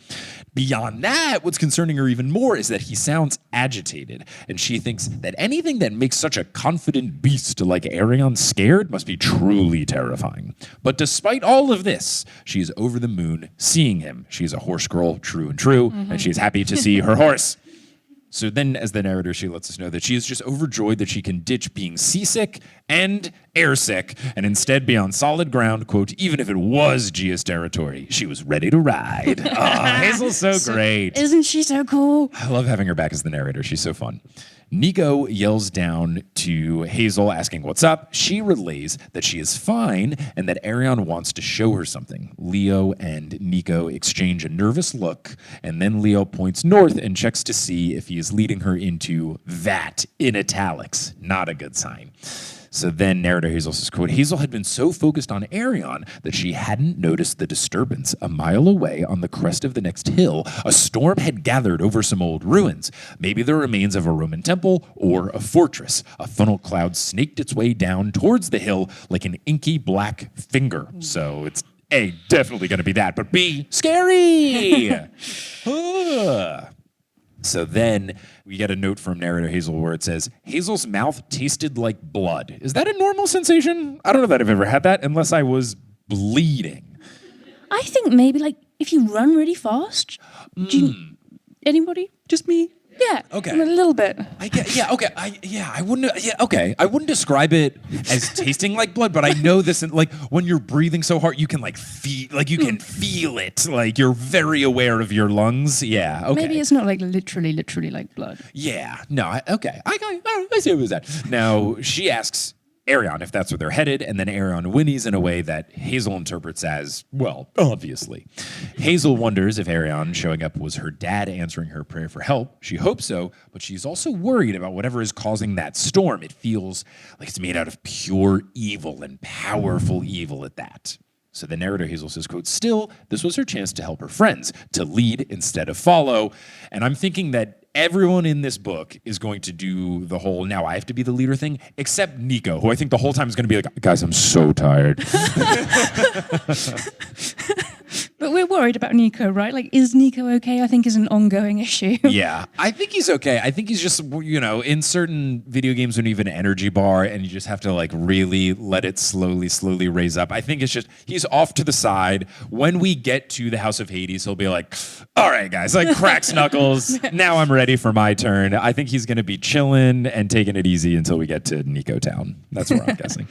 Beyond that, what's concerning her even more is that he sounds agitated, and she thinks that anything that makes such a confident beast like Arion scared must be truly terrifying. But despite all of this, she is over the moon seeing him. She's a horse girl, true and true, and she's happy to see her horse. So then, as the narrator, she lets us know that she is just overjoyed that she can ditch being seasick and airsick and instead be on solid ground, quote, even if it was Gia's territory. She was ready to ride. Oh, Hazel's so great. Isn't she so cool? I love having her back as the narrator. She's so fun. Nico yells down to Hazel asking what's up. She relays that she is fine and that Arion wants to show her something. Leo and Nico exchange a nervous look, and then Leo points north and checks to see if he is leading her into that in italics. Not a good sign. So then narrator Hazel says, quote, Hazel had been so focused on Arion that she hadn't noticed the disturbance. A mile away on the crest of the next hill, a storm had gathered over some old ruins, maybe the remains of a Roman temple or a fortress. A funnel cloud snaked its way down towards the hill like an inky black finger. So it's A, definitely going to be that, but B, scary. So then we get a note from narrator Hazel where it says, Hazel's mouth tasted like blood. Is that a normal sensation? I don't know that I've ever had that unless I was bleeding. I think maybe like if you run really fast. Anybody? Just me? Yeah. Okay. A little bit. I wouldn't describe it as tasting like blood, but I know this, like when you're breathing so hard, you can you can feel it. Like you're very aware of your lungs. Yeah. Okay. Maybe it's not like literally like blood. Yeah. No. I see what was that. Now she asks Arion if that's where they're headed, and then Arion whinnies in a way that Hazel interprets as, well, obviously. Hazel wonders if Arion showing up was her dad answering her prayer for help. She hopes so, but she's also worried about whatever is causing that storm. It feels like it's made out of pure evil and powerful evil at that. So the narrator Hazel says, quote, still, this was her chance to help her friends, to lead instead of follow. And I'm thinking that everyone in this book is going to do the whole, now I have to be the leader thing, except Nico, who I think the whole time is going to be like, guys, I'm so tired. But we're worried about Nico, right? Like, is Nico okay? I think is an ongoing issue. Yeah, I think he's okay. I think he's just, in certain video games when you have an energy bar and you just have to like really let it slowly raise up. I think it's just, he's off to the side. When we get to the House of Hades, he'll be like, all right, guys, like cracks knuckles. Now I'm ready for my turn. I think he's going to be chilling and taking it easy until we get to Nico Town. That's where I'm guessing.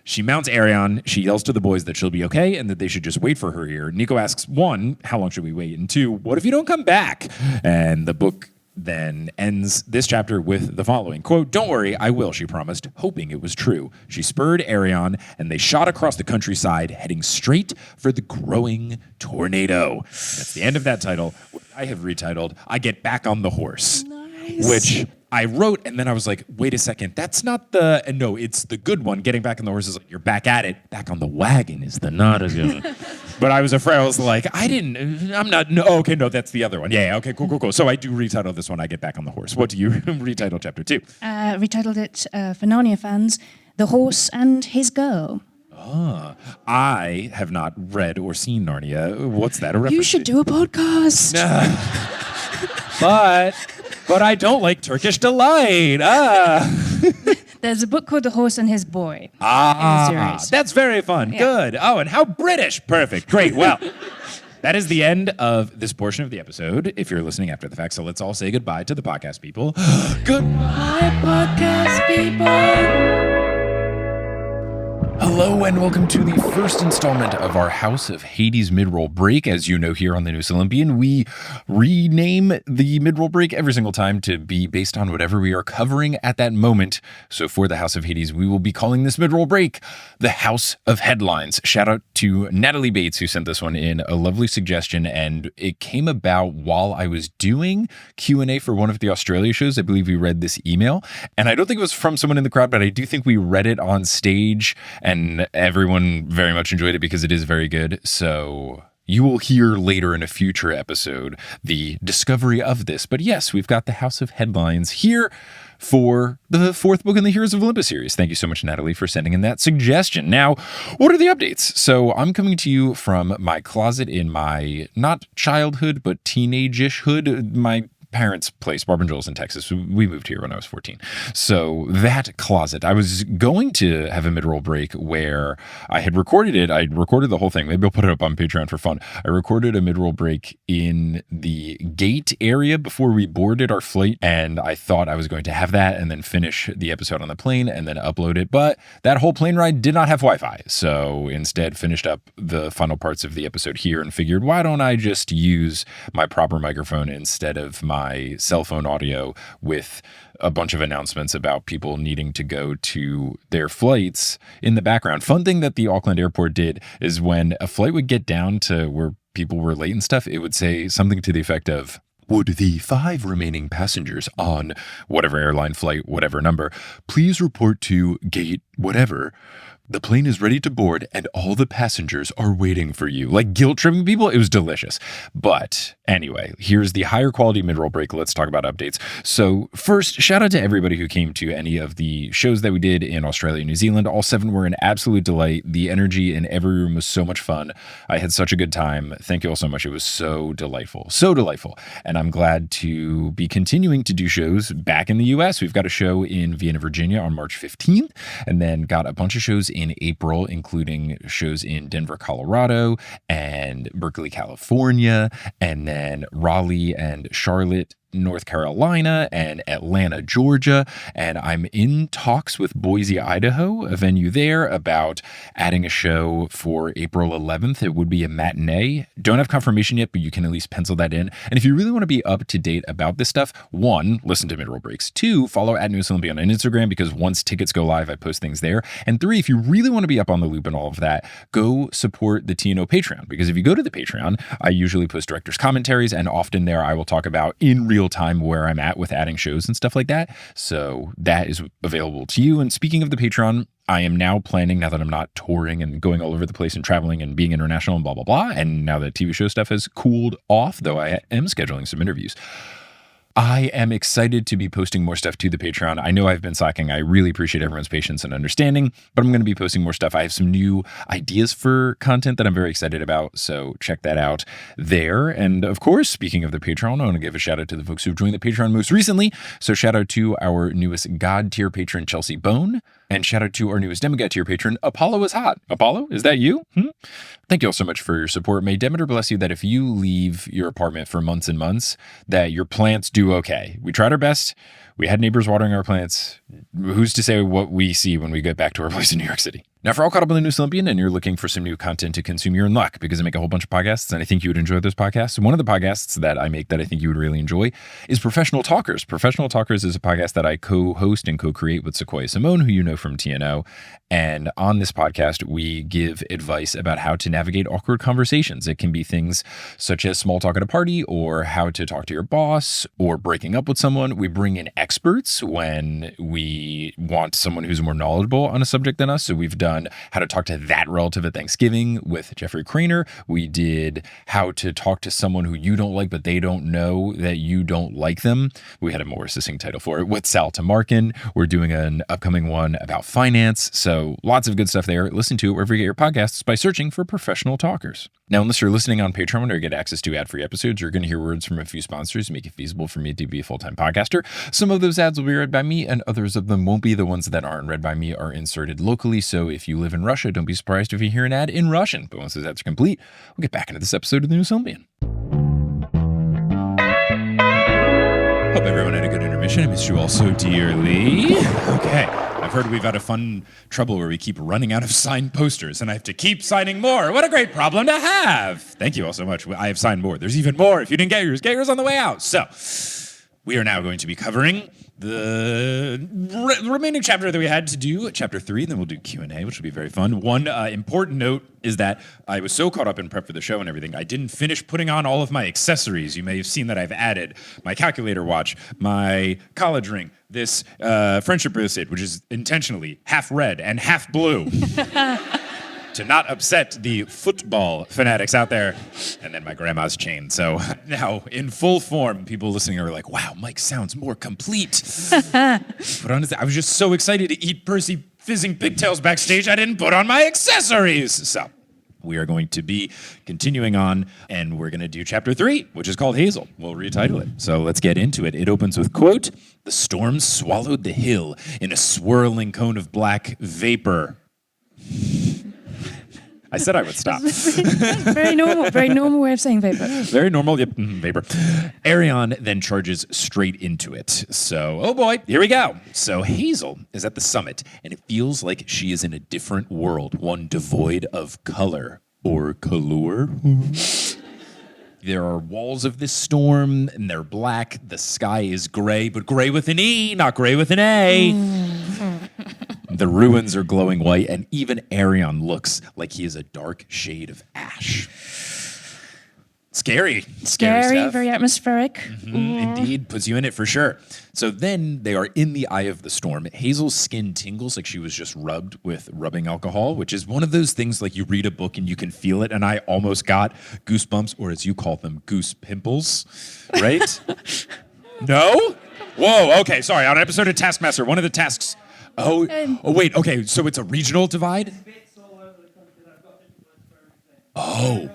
She mounts Arion. She yells to the boys that she'll be okay and that they should just wait for her here. Nico asks, 1, how long should we wait? And 2, what if you don't come back? And the book then ends this chapter with the following, quote, don't worry, I will, she promised, hoping it was true. She spurred Arion, and they shot across the countryside, heading straight for the growing tornado. That's the end of that title. I have retitled, I Get Back on the Horse. Nice. Which I wrote, and then I was like, wait a second, that's not no, it's the good one. Getting back on the horse is like, you're back at it. Back on the wagon is the not as good. But I was afraid, I was like, no, that's the other one. Yeah, okay, cool. So I do retitle this one, I Get Back on the Horse. What do you retitle chapter 2? Retitled it, for Narnia fans, The Horse and His Girl. I have not read or seen Narnia. What's that a reference You should to? do a podcast. But I don't like Turkish delight. There's a book called The Horse and His Boy. In the series. That's very fun. Yeah. Good. Oh, and how British. Perfect. Great. Well, that is the end of this portion of the episode, if you're listening after the fact. So let's all say goodbye to the podcast people. Goodbye, podcast people. Hello and welcome to the first installment of our House of Hades mid-roll break. As you know, here on the News Olympian, we rename the mid-roll break every single time to be based on whatever we are covering at that moment. So for the House of Hades, we will be calling this mid-roll break the House of Headlines. Shout out to Natalie Bates, who sent this one in, a lovely suggestion, and it came about while I was doing Q&A for one of the Australia shows. I believe we read this email, and I don't think it was from someone in the crowd, but I do think we read it on stage. And everyone very much enjoyed it because it is very good. So you will hear later in a future episode the discovery of this. But yes, we've got the House of Headlines here for the fourth book in the Heroes of Olympus series. Thank you so much, Natalie, for sending in that suggestion. Now, what are the updates? So I'm coming to you from my closet in my not childhood, but teenage-ish-hood, my parents' place, Barb and Joel's in Texas. We moved here when I was 14. So that closet, I was going to have a mid-roll break where I had recorded it. I recorded the whole thing. Maybe I'll put it up on Patreon for fun. I recorded a mid-roll break in the gate area before we boarded our flight. And I thought I was going to have that and then finish the episode on the plane and then upload it. But that whole plane ride did not have Wi-Fi. So instead finished up the final parts of the episode here and figured, why don't I just use my proper microphone instead of my cell phone audio with a bunch of announcements about people needing to go to their flights in the background. Fun thing that the Auckland airport did is when a flight would get down to where people were late and stuff, it would say something to the effect of, would the 5 remaining passengers on whatever airline flight, whatever number, please report to gate whatever. The plane is ready to board and all the passengers are waiting for you. Like guilt tripping people. It was delicious. But anyway, here's the higher quality mid-roll break. Let's talk about updates. So first, shout out to everybody who came to any of the shows that we did in Australia and New Zealand. All 7 were an absolute delight. The energy in every room was so much fun. I had such a good time. Thank you all so much. It was so delightful. So delightful. And I'm glad to be continuing to do shows back in the US. We've got a show in Vienna, Virginia on March 15th, and then got a bunch of shows in April, including shows in Denver, Colorado, and Berkeley, California, and then Raleigh and Charlotte, North Carolina, and Atlanta, Georgia. And I'm in talks with Boise, Idaho, a venue there, about adding a show for April 11th. It would be a matinee. Don't have confirmation yet, but you can at least pencil that in. And if you really want to be up to date about this stuff, 1, listen to Mid-Roll Breaks. 2, follow @Olympian on Instagram, because once tickets go live, I post things there. And 3, if you really want to be up on the loop and all of that, go support the TNO Patreon. Because if you go to the Patreon, I usually post director's commentaries, and often there I will talk about in real time where I'm at with adding shows and stuff like that. So that is available to you. And speaking of the Patreon, I am now planning, now that I'm not touring and going all over the place and traveling and being international and blah, blah, blah, and now that TV show stuff has cooled off, though I am scheduling some interviews, I am excited to be posting more stuff to the Patreon. I know I've been slacking. I really appreciate everyone's patience and understanding, but I'm going to be posting more stuff. I have some new ideas for content that I'm very excited about, so check that out there. And of course, speaking of the Patreon, I want to give a shout out to the folks who've joined the Patreon most recently. So shout out to our newest God tier patron, Chelsea Bone, and shout out to our newest Demigod tier patron, Apollo is Hot. Apollo, is that you? Thank you all so much for your support. May Demeter bless you that if you leave your apartment for months and months, that your plants do okay. We tried our best. We had neighbors watering our plants. Who's to say what we see when we get back to our place in New York City? Now, for all caught up in the News Olympian and you're looking for some new content to consume, you're in luck, because I make a whole bunch of podcasts and I think you would enjoy those podcasts. One of the podcasts that I make that I think you would really enjoy is Professional Talkers. Professional Talkers is a podcast that I co-host and co-create with Sequoia Simone, who you know from TNO. And on this podcast, we give advice about how to navigate awkward conversations. It can be things such as small talk at a party, or how to talk to your boss, or breaking up with someone. We bring in experts when we want someone who's more knowledgeable on a subject than us. So we've done how to talk to that relative at Thanksgiving with Jeffrey Craner. We did how to talk to someone who you don't like, but they don't know that you don't like them. We had a more succinct title for it with Sal Tamarkin. We're doing an upcoming one about finance. So lots of good stuff there. Listen to it wherever you get your podcasts by searching for Professional Talkers. Now, unless you're listening on Patreon or get access to ad-free episodes, you're going to hear words from a few sponsors to make it feasible for me to be a full-time podcaster. Some of those ads will be read by me, and others of them won't be. The ones that aren't read by me are inserted locally. So if you live in Russia, don't be surprised if you hear an ad in Russian. But once those ads are complete, we'll get back into this episode of the News Olympian. Hope everyone had a good intermission. I missed you all so dearly. Okay. I've heard we've had a fun trouble where we keep running out of signed posters and I have to keep signing more. What a great problem to have. Thank you all so much. I have signed more. There's even more. If you didn't get yours on the way out. So we are now going to be covering the remaining chapter that we had to do, chapter 3, and then we'll do Q&A, which will be very fun. One important note is that I was so caught up in prep for the show and everything, I didn't finish putting on all of my accessories. You may have seen that I've added my calculator watch, my college ring, this friendship bracelet, which is intentionally half red and half blue. to not upset the football fanatics out there. And then my grandma's chain. So now, in full form, people listening are like, wow, Mike sounds more complete. But honestly, I was just so excited to eat Percy fizzing pigtails backstage, I didn't put on my accessories. So we are going to be continuing on, and we're going to do chapter 3, which is called Hazel. We'll retitle it. So let's get into it. It opens with, quote, "The storm swallowed the hill in a swirling cone of black vapor." I said I would stop. Very normal way of saying vapor. Very normal, yep, vapor. Arion then charges straight into it. So, oh boy, here we go. So Hazel is at the summit, and it feels like she is in a different world, one devoid of color or color. There are walls of this storm, and they're black. The sky is gray, but gray with an E, not gray with an A. The ruins are glowing white, and even Arion looks like he is a dark shade of ash. Scary stuff. Very atmospheric. Indeed, puts you in it for sure. So then they are in the eye of the storm. Hazel's skin tingles like she was just rubbed with rubbing alcohol, which is one of those things like you read a book and you can feel it, and I almost got goosebumps, or as you call them, goose pimples, right? No? Whoa, okay, sorry. On an episode of Taskmaster, one of the tasks... Oh, wait, okay, so it's a regional divide? Oh.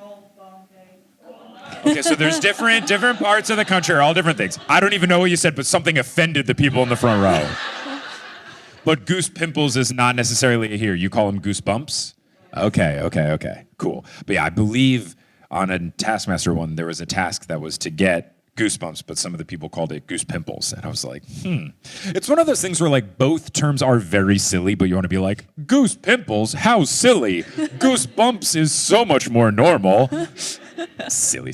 Okay, so there's different parts of the country, all different things. I don't even know what you said, but something offended the people in the front row. But goose pimples is not necessarily here. You call them goosebumps? Okay, cool. But yeah, I believe on a Taskmaster one, there was a task that was to get goosebumps, but some of the people called it goose pimples. And I was like, It's one of those things where like both terms are very silly, but you want to be like, goose pimples? How silly. Goosebumps is so much more normal. Silly.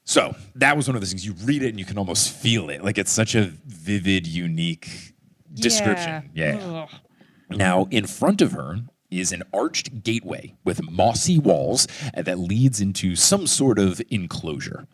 So that was one of those things. You read it and you can almost feel it. Like it's such a vivid, unique description. Yeah. Now, in front of her is an arched gateway with mossy walls that leads into some sort of enclosure.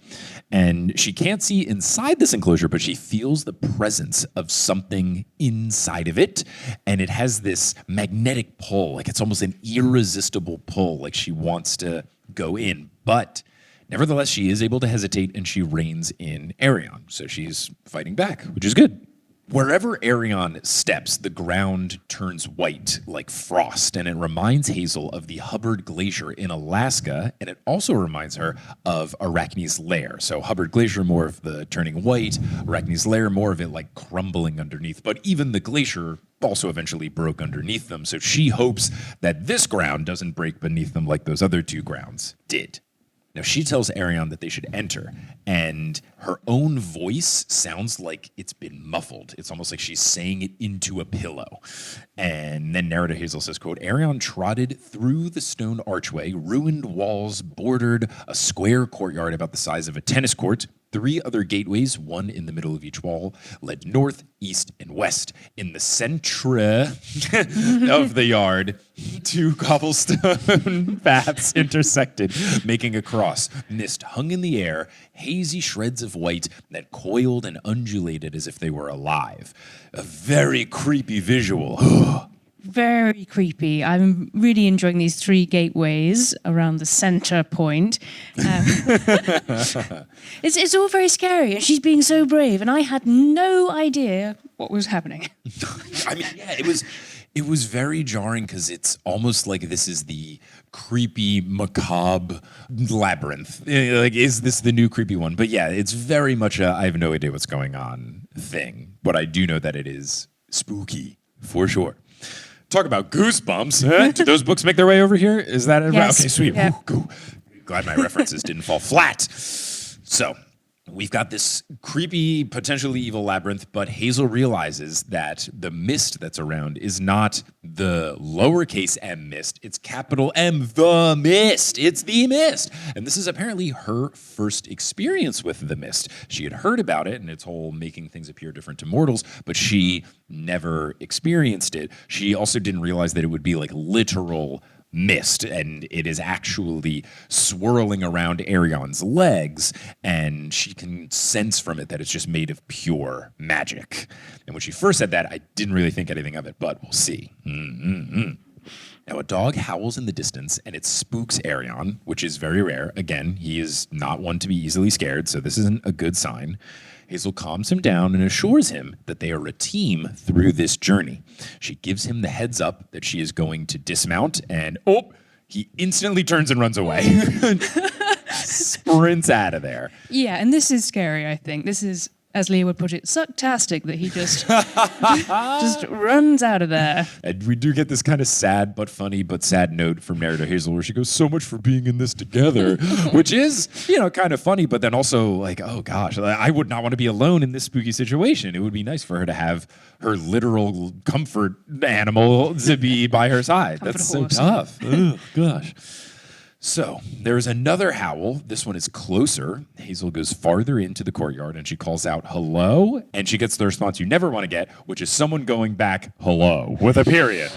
And she can't see inside this enclosure, but she feels the presence of something inside of it. And it has this magnetic pull, like it's almost an irresistible pull, like she wants to go in. But nevertheless, she is able to hesitate, and she reins in Arion. So she's fighting back, which is good. Wherever Arion steps, the ground turns white like frost, and it reminds Hazel of the Hubbard Glacier in Alaska, and it also reminds her of Arachne's lair. So Hubbard Glacier, more of the turning white, Arachne's lair, more of it like crumbling underneath. But even the glacier also eventually broke underneath them, so she hopes that this ground doesn't break beneath them like those other two grounds did. Now, she tells Arion that they should enter, and her own voice sounds like it's been muffled. It's almost like she's saying it into a pillow. And then narrator Hazel says, quote, "Arion trotted through the stone archway, ruined walls bordered a square courtyard about the size of a tennis court. 3 other gateways, one in the middle of each wall, led north, east, and west. In the center of the yard, 2 cobblestone paths intersected, making a cross. Mist hung in the air, hazy shreds of white that coiled and undulated as if they were alive. A very creepy visual." Very creepy. I'm really enjoying these 3 gateways around the center point. It's all very scary, and she's being so brave, and I had no idea what was happening. I mean, yeah, it was very jarring because it's almost like this is the creepy, macabre labyrinth. Like, is this the new creepy one? But yeah, it's very much a I have no idea what's going on thing. But I do know that it is spooky, for sure. Talk about goosebumps. Huh? Did those books make their way over here? Is that it? Yes. Okay, sweet. Yeah. Glad my references didn't fall flat. So we've got this creepy, potentially evil labyrinth, but Hazel realizes that the mist that's around is not the lowercase m mist. It's capital M, the mist. It's the mist. And this is apparently her first experience with the mist. She had heard about it and its whole making things appear different to mortals, but she never experienced it. She also didn't realize that it would be like literal mist, and it is actually swirling around Arion's legs, and she can sense from it that it's just made of pure magic. And when she first said that, I didn't really think anything of it, but we'll see. Now, a dog howls in the distance, and it spooks Arion, which is very rare. Again, he is not one to be easily scared, so this isn't a good sign. Hazel calms him down and assures him that they are a team through this journey. She gives him the heads up that she is going to dismount, and he instantly turns and runs away. Sprints out of there. Yeah, and this is scary, I think. This is, as Leah would put it, sucktastic that he just runs out of there. And we do get this kind of sad but funny but sad note from narrator Hazel where she goes, so much for being in this together, which is, kind of funny, but then also like, oh gosh, I would not want to be alone in this spooky situation. It would be nice for her to have her literal comfort animal to be by her side. That's so tough. Oh, gosh. So there is another howl. This one is closer. Hazel goes farther into the courtyard and she calls out, hello? And she gets the response you never want to get, which is someone going back, hello, with a period.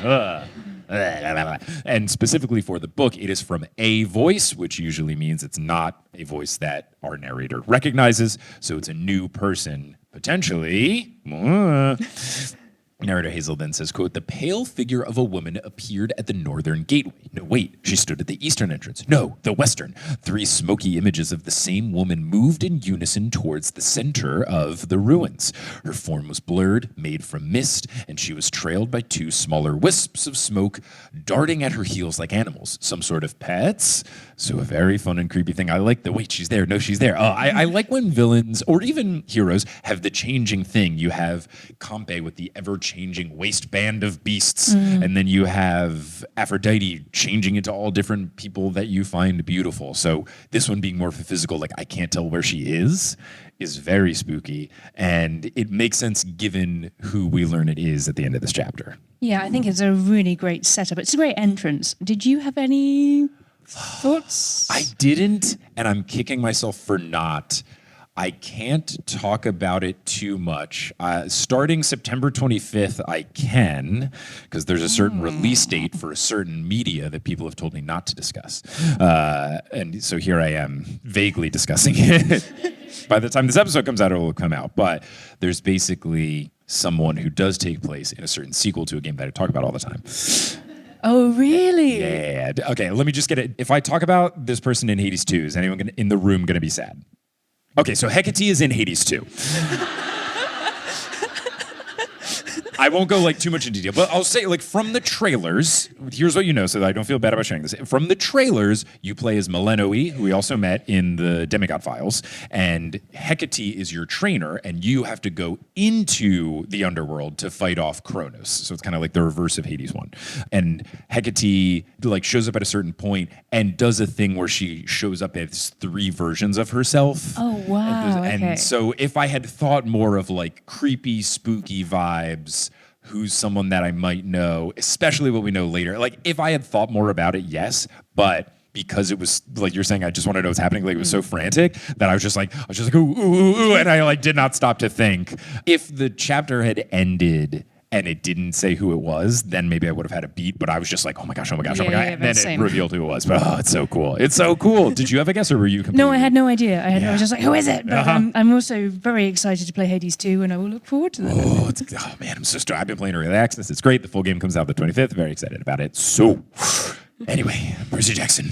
And specifically for the book, it is from a voice, which usually means it's not a voice that our narrator recognizes. So it's a new person, potentially. Narrator Hazel then says, quote, the pale figure of a woman appeared at the northern gateway. No, wait, she stood at the eastern entrance. No, the western. 3 smoky images of the same woman moved in unison towards the center of the ruins. Her form was blurred, made from mist, and she was trailed by 2 smaller wisps of smoke darting at her heels like animals. Some sort of pets. So a very fun and creepy thing. I like the, wait, she's there. No, she's there. I like when villains, or even heroes, have the changing thing. You have Campe with the ever-changing waistband of beasts, and then you have Aphrodite changing into all different people that you find beautiful. So this one being more physical, like I can't tell where she is very spooky, and it makes sense given who we learn it is at the end of this chapter. Yeah, I think it's a really great setup. It's a great entrance. Did you have any thoughts? I didn't, and I'm kicking myself for not. I can't talk about it too much. Starting September 25th, I can, because there's a certain release date for a certain media that people have told me not to discuss. And so here I am, vaguely discussing it. By the time this episode comes out, it will come out. But there's basically someone who does take place in a certain sequel to a game that I talk about all the time. Oh, really? Yeah. Okay, let me just get it. If I talk about this person in Hades 2, is anyone in the room going to be sad? Okay, so Hecate is in Hades 2. I won't go too much into detail, but I'll say from the trailers, here's what you know so that I don't feel bad about sharing this. From the trailers, you play as Melenoe, who we also met in the Demigod Files, and Hecate is your trainer, and you have to go into the underworld to fight off Kronos. So it's kind of like the reverse of Hades 1. And Hecate shows up at a certain point and does a thing where she shows up as 3 versions of herself. Oh, wow. And so if I had thought more of creepy, spooky vibes, who's someone that I might know, especially what we know later. If I had thought more about it, yes, but because it was you're saying, I just want to know what's happening. It was so frantic that I was just like, ooh, ooh, ooh, ooh, and I did not stop to think. If the chapter had ended and it didn't say who it was, then maybe I would have had a beat. But I was just like, oh my gosh, Yeah, and then it revealed who it was. But it's so cool. It's so cool. Did you have a guess, or were you completely? No, I had no idea. I was just like, who is it? But I'm also very excited to play Hades 2, and I will look forward to that. Oh man, I'm so stoked. I've been playing early access. It's great. The full game comes out the 25th. Very excited about it. So anyway, Percy Jackson.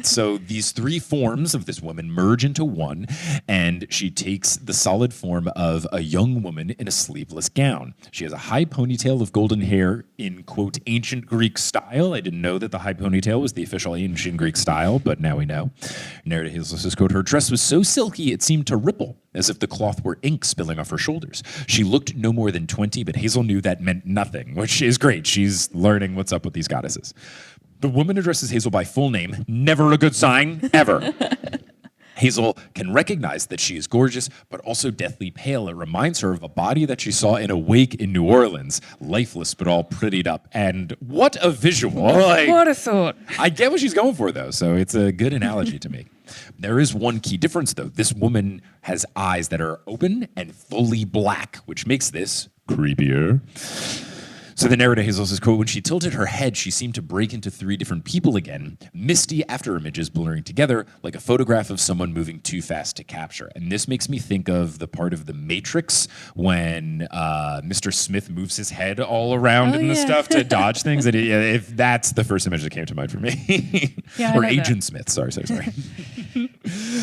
So these 3 forms of this woman merge into one, and she takes the solid form of a young woman in a sleeveless gown. She has a high ponytail of golden hair in, quote, ancient Greek style. I didn't know that the high ponytail was the official ancient Greek style, but now we know. Narrator Hazel says, quote, her dress was so silky it seemed to ripple, as if the cloth were ink spilling off her shoulders. She looked no more than 20, but Hazel knew that meant nothing, which is great. She's learning what's up with these goddesses. The woman addresses Hazel by full name, never a good sign, ever. Hazel can recognize that she is gorgeous, but also deathly pale. It reminds her of a body that she saw in a wake in New Orleans, lifeless but all prettied up. And what a visual. What a thought. I get what she's going for, though, so it's a good analogy to make. There is one key difference, though. This woman has eyes that are open and fully black, which makes this creepier. So the narrator Hazel says, quote, when she tilted her head, she seemed to break into 3 different people again, misty after images blurring together like a photograph of someone moving too fast to capture. And this makes me think of the part of The Matrix when Mr. Smith moves his head all around and the stuff to dodge things. And if that's the first image that came to mind for me. Or Agent Smith. Sorry.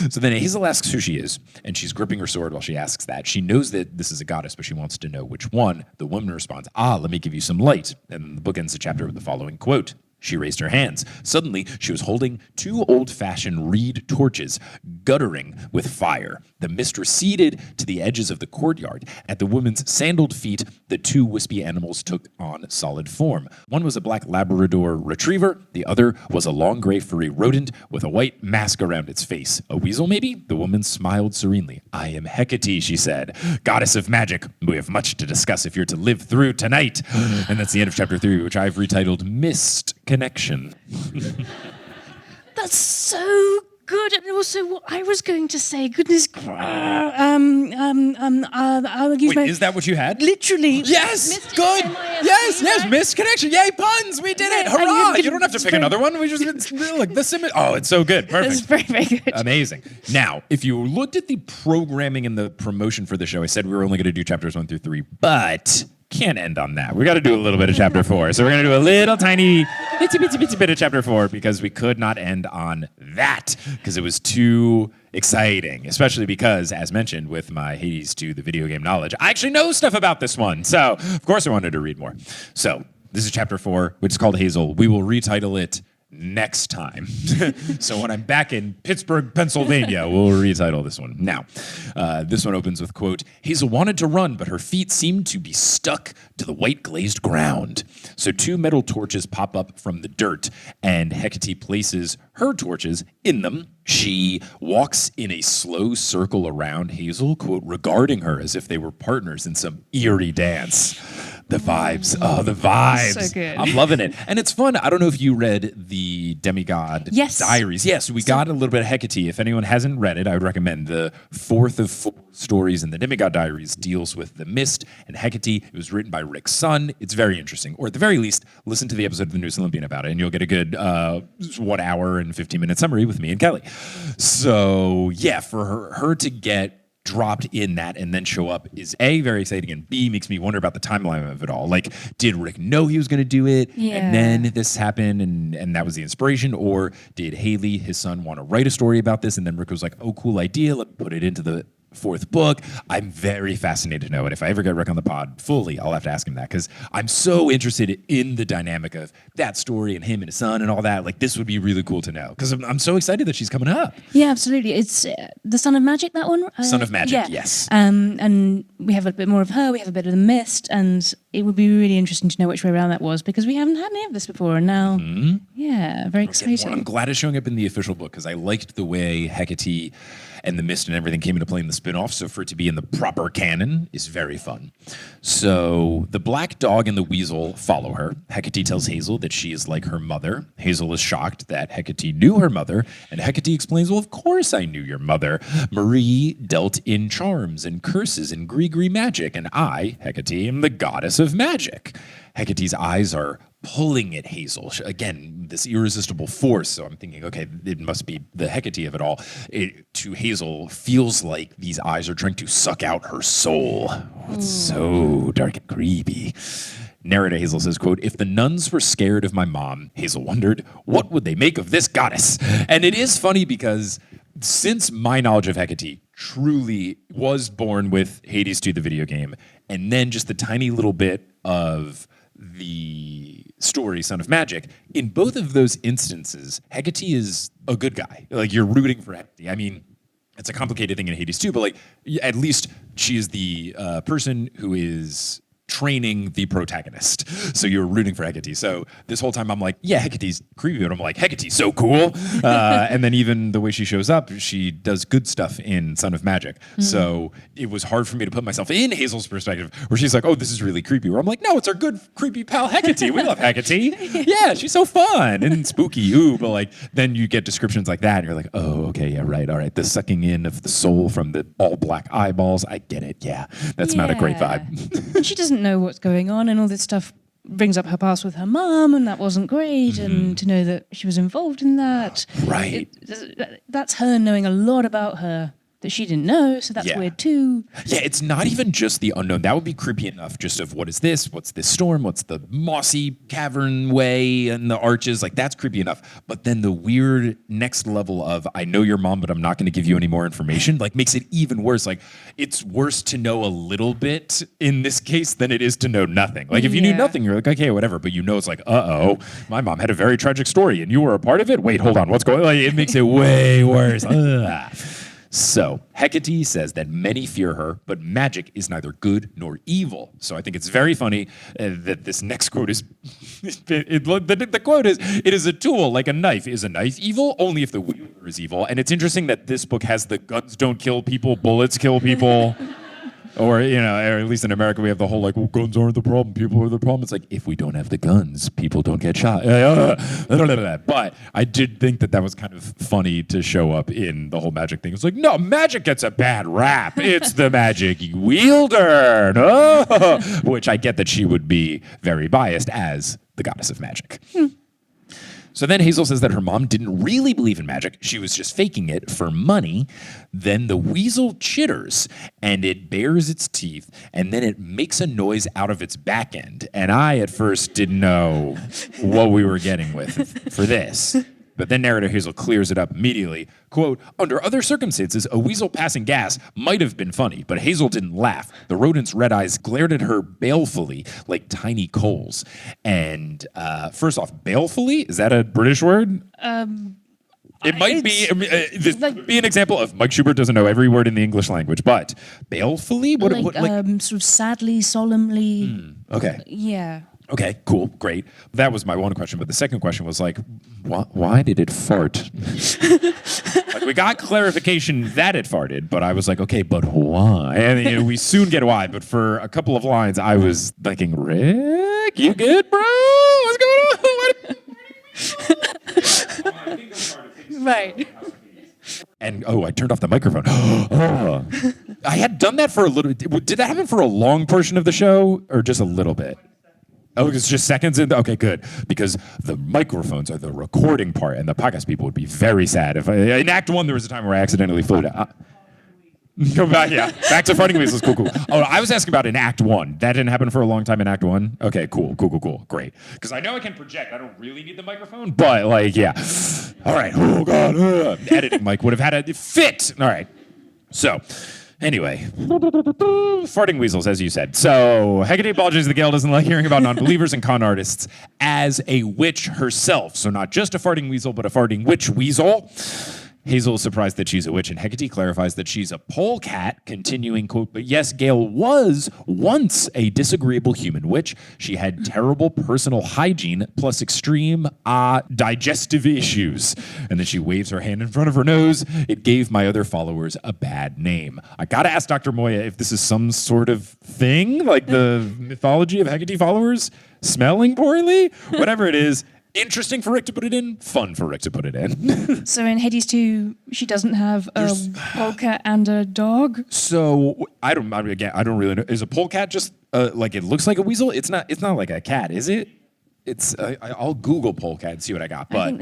So then Hazel asks who she is, and she's gripping her sword while she asks that. She knows that this is a goddess, but she wants to know which one. The woman responds, let me give you some light. And the book ends the chapter with the following quote. She raised her hands. Suddenly, she was holding 2 old-fashioned reed torches, guttering with fire. The mist receded to the edges of the courtyard. At the woman's sandaled feet, the 2 wispy animals took on solid form. One was a black Labrador retriever. The other was a long gray furry rodent with a white mask around its face. A weasel, maybe? The woman smiled serenely. I am Hecate, she said, goddess of magic. We have much to discuss if you're to live through tonight. And that's the end of chapter 3, which I've retitled Mist Connection. That's so good. And also, what I was going to say, goodness, I'll use Wait, is that what you had? literally. Yes, good. Yes, Mist Connection. Yay, puns. We did it. Hurrah. You don't have to pick another one. We just, look, it's so good. Perfect. It's very, very good. Amazing. Now, if you looked at the programming and the promotion for the show, I said we were only going to do chapters 1 through 3, but can't end on that. We got to do a little bit of chapter 4. So we're going to do a little tiny, itsy bit of chapter 4 because we could not end on that because it was too exciting, especially because, as mentioned, with my Hades 2, the video game knowledge, I actually know stuff about this one. So, of course, I wanted to read more. So, this is chapter 4, which is called Hazel. We will retitle it next time. So when I'm back in Pittsburgh, Pennsylvania, we'll retitle this one. Now, this one opens with, quote, Hazel wanted to run, but her feet seemed to be stuck to the white glazed ground. So 2 metal torches pop up from the dirt, and Hecate places her torches in them. She walks in a slow circle around Hazel, quote, regarding her as if they were partners in some eerie dance. The vibes. Oh, the vibes. So good. I'm loving it. And it's fun. I don't know if you read the Demigod Diaries. Yes, we got a little bit of Hecate. If anyone hasn't read it, I would recommend the 4th of 4 stories in the Demigod Diaries deals with the mist and Hecate. It was written by Rick's son. It's very interesting. Or at the very least, listen to the episode of the Newest Olympian about it, and you'll get a good 1 hour and 15-minute summary with me and Kelly. So, yeah, for her to get dropped in that and then show up is A, very exciting, and B, makes me wonder about the timeline of it all. Like, did Rick know he was going to do it? Yeah. And then this happened and that was the inspiration? Or did Haley, his son, want to write a story about this? And then Rick was like, oh, cool idea. Let me put it into the 4th book. I'm very fascinated to know. And if I ever get Rick on the pod fully, I'll have to ask him that because I'm so interested in the dynamic of that story and him and his son and all that. Like, this would be really cool to know because I'm so excited that she's coming up. Yeah, absolutely. It's the Son of Magic, that one? Son of Magic, yeah. Yes. And we have a bit more of her, we have a bit of the mist, and it would be really interesting to know which way around that was because we haven't had any of this before. And now, yeah, very exciting. I'm glad it's showing up in the official book because I liked the way Hecate and the mist and everything came into play in the spin-off. So for it to be in the proper canon is very fun. So the black dog and the weasel follow her. Hecate tells Hazel that she is like her mother. Hazel is shocked that Hecate knew her mother. And Hecate explains, well, of course I knew your mother. Marie dealt in charms and curses and gree magic. And I, Hecate, am the goddess of magic. Hecate's eyes are pulling at Hazel. Again, this irresistible force. So I'm thinking, okay, it must be the Hecate of it all. It, to Hazel, feels like these eyes are trying to suck out her soul. It's so dark and creepy. Narrator Hazel says, quote, if the nuns were scared of my mom, Hazel wondered, what would they make of this goddess? And it is funny because since my knowledge of Hecate truly was born with Hades 2, the video game, and then just the tiny little bit of the story, Son of Magic, in both of those instances, Hecate is a good guy. Like, you're rooting for Hecate. I mean, it's a complicated thing in Hades too, but like, at least she is the person who is training the protagonist. So you're rooting for Hecate. So this whole time I'm like, yeah, Hecate's creepy, but I'm like, Hecate's so cool. And then even the way she shows up, she does good stuff in Son of Magic. So it was hard for me to put myself in Hazel's perspective where she's like, oh, this is really creepy. Where I'm like, no, it's our good creepy pal Hecate. We love Hecate. Yeah, she's so fun and spooky. Ooh, but like, then you get descriptions like that and you're like, oh, okay, yeah, right. All right. The sucking in of the soul from the all black eyeballs. I get it. Yeah, that's not a great vibe. And she doesn't know what's going on and all this stuff brings up her past with her mum, and that wasn't great, and to know that she was involved in that. Right. That's her knowing a lot about her that she didn't know, so that's weird too. Yeah, it's not even just the unknown. That would be creepy enough, just of what is this? What's this storm? What's the mossy cavern way and the arches? Like, that's creepy enough. But then the weird next level of, I know your mom, but I'm not going to give you any more information, like, makes it even worse. Like, it's worse to know a little bit in this case than it is to know nothing. Like, if you knew nothing, you're like, okay, whatever. But you know, it's like, uh-oh, my mom had a very tragic story and you were a part of it? Wait, hold on, what's going on? Like, it makes it way worse. Ugh. So, Hecate says that many fear her, but magic is neither good nor evil. So I think it's very funny that this next quote is, the quote is, it is a tool like a knife. Is a knife evil? Only if the wielder is evil. And it's interesting that this book has the guns don't kill people, bullets kill people. Or, or at least in America, we have the whole, like, well, guns aren't the problem, people are the problem. It's like, if we don't have the guns, people don't get shot. But I did think that was kind of funny to show up in the whole magic thing. It's like, no, magic gets a bad rap. It's the magic wielder. No. Which I get that she would be very biased as the goddess of magic. So then Hazel says that her mom didn't really believe in magic. She was just faking it for money. Then the weasel chitters, and it bares its teeth, and then it makes a noise out of its back end. And I, at first, didn't know what we were getting with for this. But then narrator Hazel clears it up immediately. Quote, under other circumstances, a weasel passing gas might have been funny, but Hazel didn't laugh. The rodent's red eyes glared at her balefully like tiny coals. And first off, balefully? Is that a British word? It might be. This could be an example of Mike Schubert doesn't know every word in the English language, but balefully? What, sort of sadly, solemnly. Okay. Yeah. Okay, cool, great. That was my one question, but the second question was like, why did it fart? Like, we got clarification that it farted, but I was like, okay, but why? And we soon get why, but for a couple of lines, I was thinking, Rick, you good, bro? What's going on? Right. And, I turned off the microphone. I had done that for a little bit. Did that happen for a long portion of the show, or just a little bit? Oh, it's just seconds in? Okay, good. Because the microphones are the recording part, and the podcast people would be very sad. If in Act 1, there was a time where I accidentally flew to... Go back, back to farting weasels. Cool. Oh, I was asking about in Act 1. That didn't happen for a long time in Act 1? Okay, cool. Great. Because I know I can project. I don't really need the microphone, but, all right. Oh, God. Editing mic would have had a fit. All right. So... Anyway, farting weasels, as you said. So, Hecate apologizes the Gale doesn't like hearing about non-believers and con artists as a witch herself. So not just a farting weasel, but a farting witch weasel. Hazel is surprised that she's a witch, and Hecate clarifies that she's a polecat, continuing, quote, but yes, Gale was once a disagreeable human witch. She had terrible personal hygiene, plus extreme digestive issues. And then she waves her hand in front of her nose. It gave my other followers a bad name. I gotta ask Dr. Moya if this is some sort of thing, like the mythology of Hecate followers smelling poorly? Whatever it is. Interesting for Rick to put it in, fun for Rick to put it in. So in Hades 2, she doesn't have a polecat and a dog? So I don't really know. Is a polecat just like it looks like a weasel? It's not like a cat, is it? It's I'll Google polecat and see what I got, but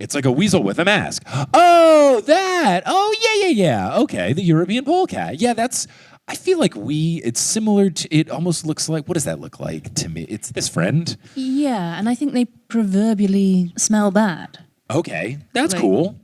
it's like a weasel with a mask. Oh, that. Oh, yeah. Okay, the European polecat. Yeah, that's... I feel like it's similar to, it almost looks like, what does that look like to me? It's this friend. Yeah, and I think they proverbially smell bad. Okay, that's cool.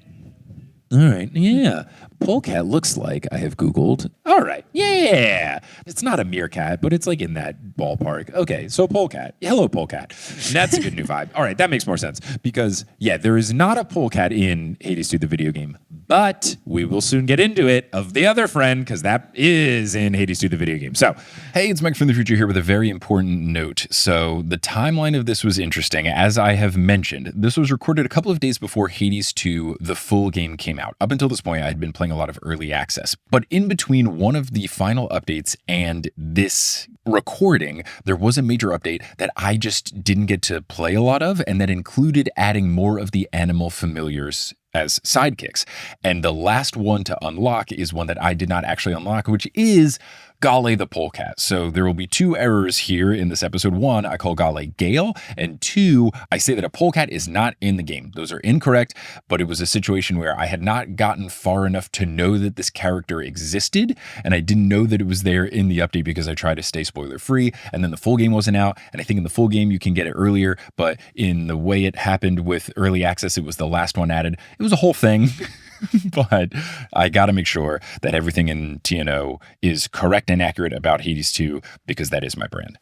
All right, yeah. Polecat looks like, I have Googled. All right, yeah. It's not a meerkat, but it's like in that ballpark. Okay, so polecat. Hello, polecat. That's a good new vibe. All right, that makes more sense. Because, there is not a polecat in Hades 2, the video game. But we will soon get into it of the other friend, because that is in Hades 2, the video game. So, hey, it's Mike from the future here with a very important note. So the timeline of this was interesting. As I have mentioned, this was recorded a couple of days before Hades 2, the full game came out. Up until this point, I had been playing a lot of early access. But in between one of the final updates and this recording, there was a major update that I just didn't get to play a lot of, and that included adding more of the animal familiars as sidekicks. And the last one to unlock is one that I did not actually unlock, which is Gale the polecat. So there will be two errors here in this episode. One, I call Gale Gale, and two, I say that a polecat is not in the game. Those are incorrect, but it was a situation where I had not gotten far enough to know that this character existed, and I didn't know that it was there in the update because I tried to stay spoiler free, and then the full game wasn't out, and I think in the full game you can get it earlier, but in the way it happened with early access, it was the last one added. It was a whole thing. But I got to make sure that everything in TNO is correct and accurate about Hades 2 because that is my brand.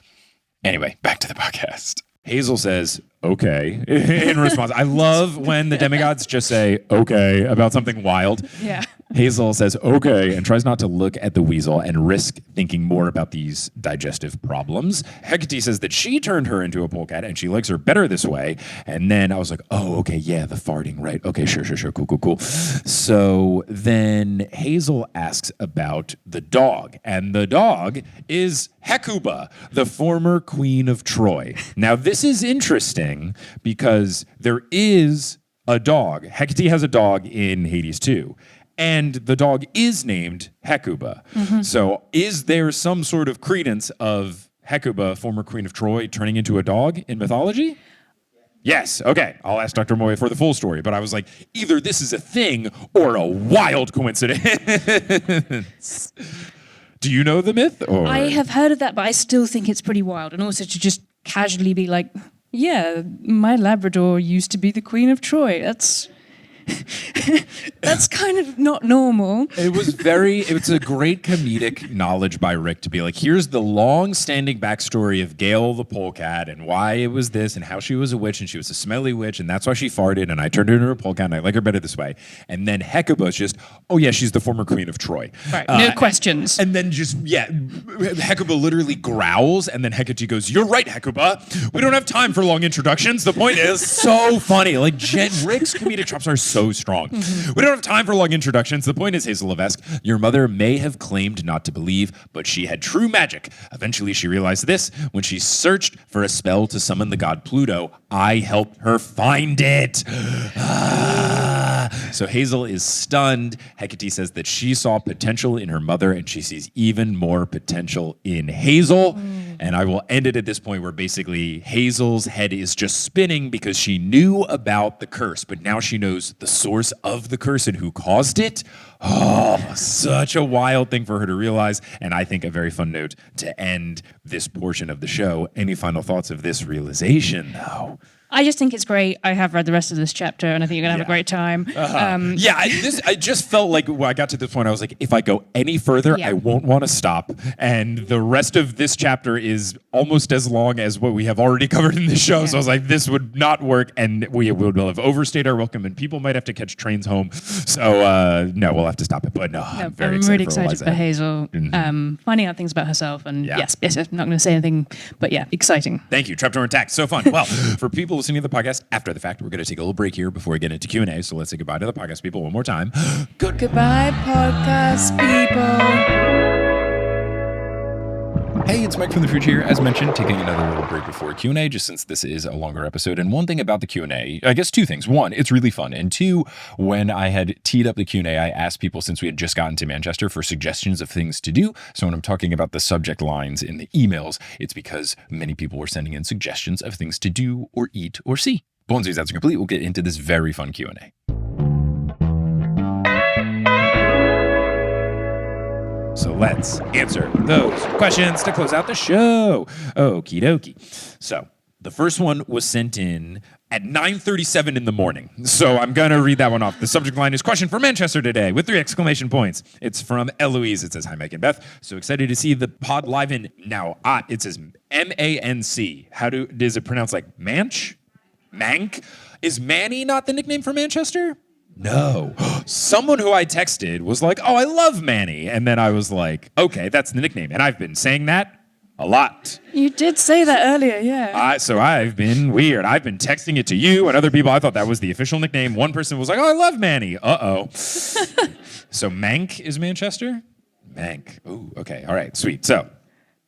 Anyway, back to the podcast. Hazel says, okay, in response. I love when the demigods just say, okay, about something wild. Yeah. Hazel says, okay, and tries not to look at the weasel and risk thinking more about these digestive problems. Hecate says that she turned her into a polecat and she likes her better this way. And then I was like, oh, okay, yeah, the farting, right? Okay, sure, cool. So then Hazel asks about the dog, and the dog is Hecuba, the former queen of Troy. Now, this is interesting because there is a dog. Hecate has a dog in Hades 2. And the dog is named Hecuba. Mm-hmm. So is there some sort of credence of Hecuba, former queen of Troy, turning into a dog in mythology? Yes. Okay. I'll ask Dr. Moya for the full story. But I was like, either this is a thing or a wild coincidence. Do you know the myth? Or? I have heard of that, but I still think it's pretty wild. And also to just casually be like, yeah, my Labrador used to be the queen of Troy. That's kind of not normal. It's a great comedic knowledge by Rick to be like, here's the long-standing backstory of Gale the polecat and why it was this and how she was a witch and she was a smelly witch and that's why she farted and I turned her into a polecat and I like her better this way. And then Hecuba's just, oh yeah, she's the former queen of Troy. Right, no questions. And then just, yeah, Hecuba literally growls and then Hecate goes, you're right, Hecuba. We don't have time for long introductions. The point is so funny. Like Rick's comedic chops are so strong. Mm-hmm. We don't have time for long introductions. The point is, Hazel Levesque, your mother may have claimed not to believe, but she had true magic. Eventually, she realized this when she searched for a spell to summon the god Pluto. I helped her find it. So Hazel is stunned. Hecate says that she saw potential in her mother and she sees even more potential in Hazel. And I will end it at this point where basically Hazel's head is just spinning because she knew about the curse, but now she knows the source of the curse and who caused it. Oh, such a wild thing for her to realize. And I think a very fun note to end this portion of the show. Any final thoughts of this realization, though? I just think it's great. I have read the rest of this chapter, and I think you're going to have a great time. I just felt like when I got to this point, I was like, if I go any further, I won't want to stop. And the rest of this chapter is almost as long as what we have already covered in the show. Yeah. So I was like, this would not work, and we will have overstayed our welcome, and people might have to catch trains home. So, no, we'll have to stop it. But no, I'm really excited for Hazel, finding out things about herself. And yes, I'm not going to say anything, but yeah, exciting. Thank you. Trapdoor Intact. So fun. Well, for people listening to the podcast after the fact, we're going to take a little break here before we get into Q&A. So let's say goodbye to the podcast people one more time. Goodbye, podcast people. Hey, it's Mike from the future here. As mentioned, taking another little break before Q&A, just since this is a longer episode. And one thing about the Q&A, I guess two things. One, it's really fun. And two, when I had teed up the Q&A, I asked people, since we had just gotten to Manchester, for suggestions of things to do. So when I'm talking about the subject lines in the emails, it's because many people were sending in suggestions of things to do or eat or see. But once these ads are complete, we'll get into this very fun Q&A. So let's answer those questions to close out the show. Okie dokie. So the first one was sent in at 9:37 in the morning. So I'm going to read that one off. The subject line is question for Manchester today with 3 exclamation points. It's from Eloise. It says, hi, Mike and Beth. So excited to see the pod live in now. It says M-A-N-C. Is it pronounced like Manch? Mank? Is Manny not the nickname for Manchester? No. Someone who I texted was like, oh, I love Manny. And then I was like, okay, that's the nickname. And I've been saying that a lot. You did say that earlier, yeah. So I've been weird. I've been texting it to you and other people. I thought that was the official nickname. One person was like, oh, I love Manny. Uh-oh. So Mank is Manchester? Mank. Ooh, okay. All right, sweet. So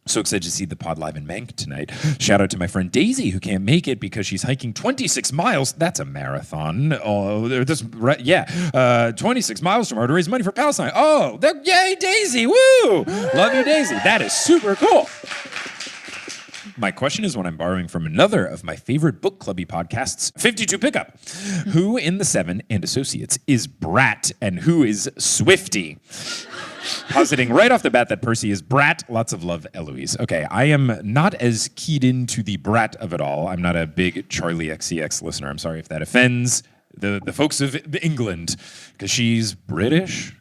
So excited to see the pod live in Mank tonight. Shout out to my friend Daisy, who can't make it because she's hiking 26 miles. That's a marathon. 26 miles tomorrow to raise money for Palestine. Oh, yay, Daisy. Woo! Love you, Daisy. That is super cool. My question is one I'm borrowing from another of my favorite book clubby podcasts, 52 Pickup. Who in the Seven and Associates is Brat and who is Swiftie? Positing right off the bat that Percy is Brat. Lots of love, Eloise. Okay, I am not as keyed into the Brat of it all. I'm not a big Charlie XCX listener. I'm sorry if that offends the folks of England, because she's British.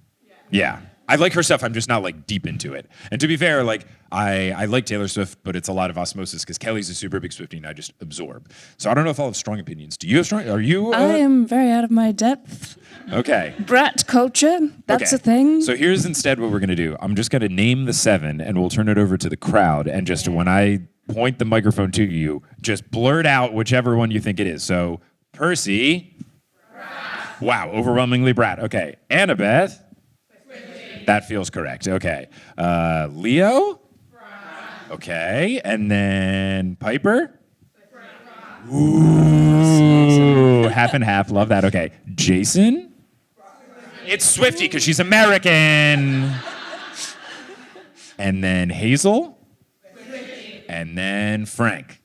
Yeah. I like her stuff. I'm just not like deep into it. And to be fair, like I like Taylor Swift, but it's a lot of osmosis because Kelly's a super big Swiftie and I just absorb. So I don't know if I'll have strong opinions. Do you have strong? Are you? I am very out of my depth. Okay. Brat culture, that's a thing. So here's instead what we're going to do. I'm just going to name the seven and we'll turn it over to the crowd. And just when I point the microphone to you, just blurt out whichever one you think it is. So Percy. Brat. Wow, overwhelmingly Brat. Okay. Annabeth. Swiftie. That feels correct. Okay. Leo. Brat. Okay. And then Piper. Swiftie. Ooh, half and half. Love that. Okay. Jason. It's Swiftie because she's American. And then Hazel. And then Frank.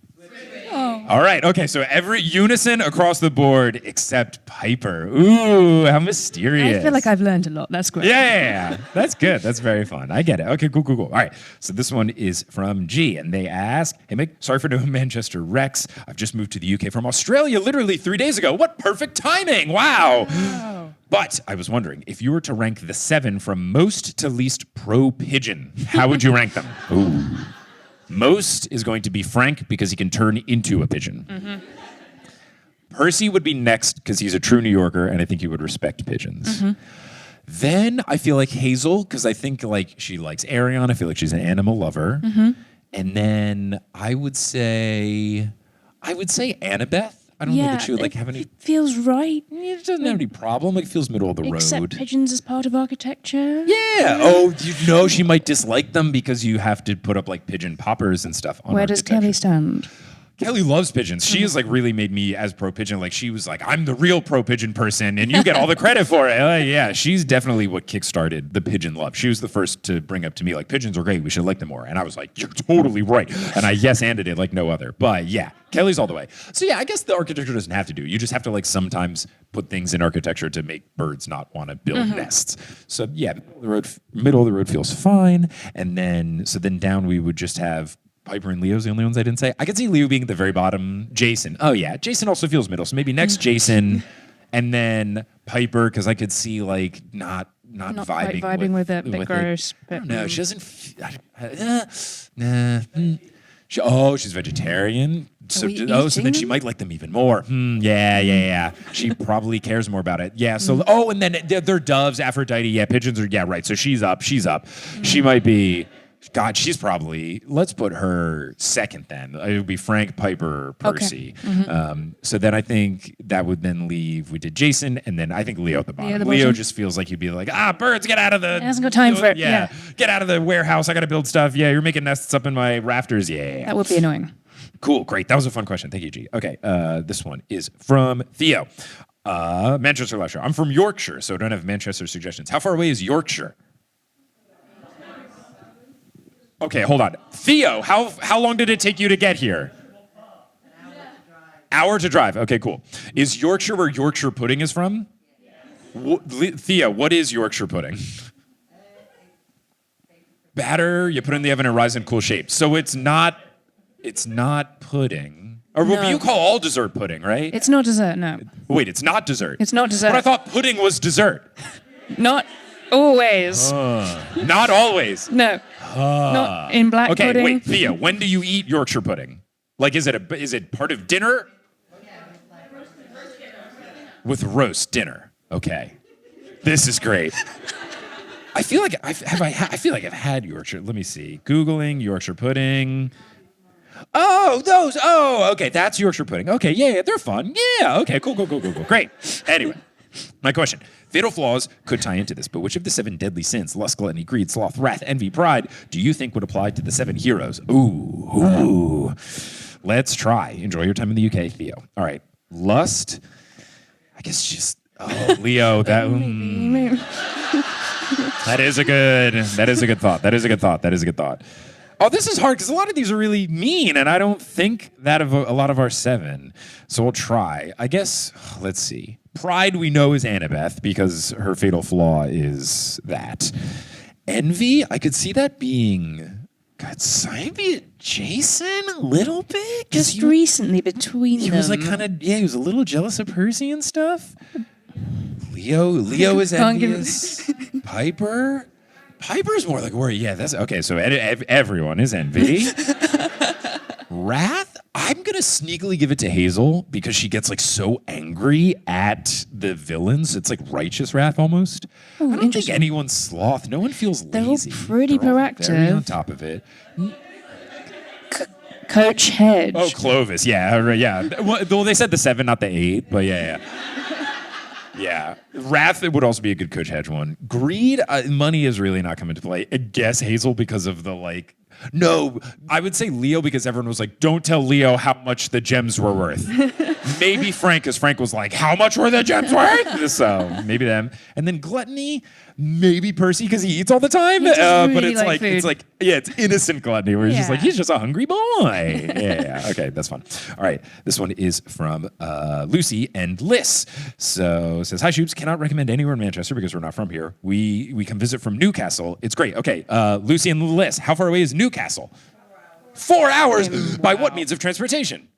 Oh. All right. Okay. So every unison across the board except Piper. Ooh, how mysterious. I feel like I've learned a lot. That's great. Yeah. That's good. That's very fun. I get it. Okay, cool. All right. So this one is from G, and they ask, hey, Mick, sorry for no Manchester Rex. I've just moved to the UK from Australia literally 3 days ago. What perfect timing. Wow. But I was wondering, if you were to rank the seven from most to least pro-pigeon, how would you rank them? Ooh. Most is going to be Frank because he can turn into a pigeon. Mm-hmm. Percy would be next because he's a true New Yorker and I think he would respect pigeons. Mm-hmm. Then I feel like Hazel because I think like she likes Arion. I feel like she's an animal lover. Mm-hmm. And then I would say Annabeth. I don't know that she would like have any. It feels right. It doesn't have any problem. Like, it feels middle of the Except road. pigeons as part of architecture. Yeah. Oh, you know she might dislike them because you have to put up like pigeon poppers and stuff on Where does Kelly stand? Kelly loves pigeons. She has like really made me as pro pigeon. Like she was like, I'm the real pro pigeon person, and you get all the credit for it. Yeah, she's definitely what kickstarted the pigeon love. She was the first to bring up to me like pigeons are great. We should like them more. And I was like, you're totally right. And I yes-anded it like no other. But yeah, Kelly's all the way. So yeah, I guess the architecture doesn't have to do. You just have to like sometimes put things in architecture to make birds not want to build nests. So yeah, middle of the road feels fine. And then down we would just have Piper and Leo's the only ones I didn't say. I could see Leo being at the very bottom. Jason. Oh, yeah. Jason also feels middle. So maybe next Jason and then Piper because I could see like not vibing with it. A bit gross. No, she doesn't. She's vegetarian. So then she might like them even more. Yeah. She probably cares more about it. Yeah. So and then they're doves. Aphrodite. Yeah. Pigeons are. Yeah. Right. So she's up. She might be. God, she's probably, let's put her second then. It would be Frank, Piper, Percy. Okay. Mm-hmm. So then I think that would then leave, we did Jason, and then I think Leo at the bottom. Leo just feels like he'd be like, birds, get out of the... He hasn't got time for it. Yeah, get out of the warehouse. I got to build stuff. Yeah, you're making nests up in my rafters. Yeah. That would be annoying. Cool, great. That was a fun question. Thank you, G. Okay, this one is from Theo. Manchester Lecture. I'm from Yorkshire, so I don't have Manchester suggestions. How far away is Yorkshire? Okay, hold on. Theo, how long did it take you to get here? Hour to drive. Okay, cool. Is Yorkshire where Yorkshire pudding is from? Theo, what is Yorkshire pudding? Batter, you put it in the oven and it rises in cool shape. So it's not pudding. Or what you call all dessert pudding, right? It's not dessert, no. Wait, it's not dessert. It's not dessert. But I thought pudding was dessert. Not always. Not always. No. Not in black pudding. Okay, wait, Thea, when do you eat Yorkshire pudding? Like, is it part of dinner? With roast dinner. Okay. This is great. I feel like I've had Yorkshire. Let me see. Googling Yorkshire pudding. Oh, those. Oh, okay. That's Yorkshire pudding. Okay, yeah, they're fun. Yeah, okay, cool. Great. Anyway, My question. Fatal flaws could tie into this, but which of the 7 deadly sins, lust, gluttony, greed, sloth, wrath, envy, pride, do you think would apply to the 7 heroes? Ooh. Let's try. Enjoy your time in the UK, Theo. All right. Lust. I guess just, Leo, that is a good thought. Oh, this is hard because a lot of these are really mean, and I don't think that of a lot of our 7. So we'll try. I guess, let's see. Pride we know is Annabeth because her fatal flaw is that. Envy, I could see that being, maybe Jason a little bit. Just recently between them. He was like he was a little jealous of Percy and stuff. Leo is envious. Piper's more like worry. Yeah, that's okay. So everyone is envy. Wrath, I'm gonna sneakily give it to Hazel because she gets like so angry at the villains. It's like righteous wrath almost. I don't think anyone's sloth. No one feels lazy. They're all pretty proactive. Very on top of it. Coach Hedge. Oh, Clovis. Yeah. Well, they said the 7, not the 8, but yeah. Yeah. Wrath would also be a good Coach Hedge one. Greed, money is really not coming to play. I guess Hazel because of the like. No, I would say Leo because everyone was like, don't tell Leo how much the gems were worth. Maybe Frank, because Frank was like, how much were the gems worth? So maybe them. And then gluttony, maybe Percy because he eats all the time. But it's innocent gluttony where he's just like, he's just a hungry boy. Yeah. Okay, that's fun. All right, this one is from Lucy and Liz. So it says, hi, Shoops, cannot recommend anywhere in Manchester because we're not from here. We come visit from Newcastle. It's great. Okay, Lucy and Liz, how far away is Newcastle? 4 hours. Wow. By what means of transportation?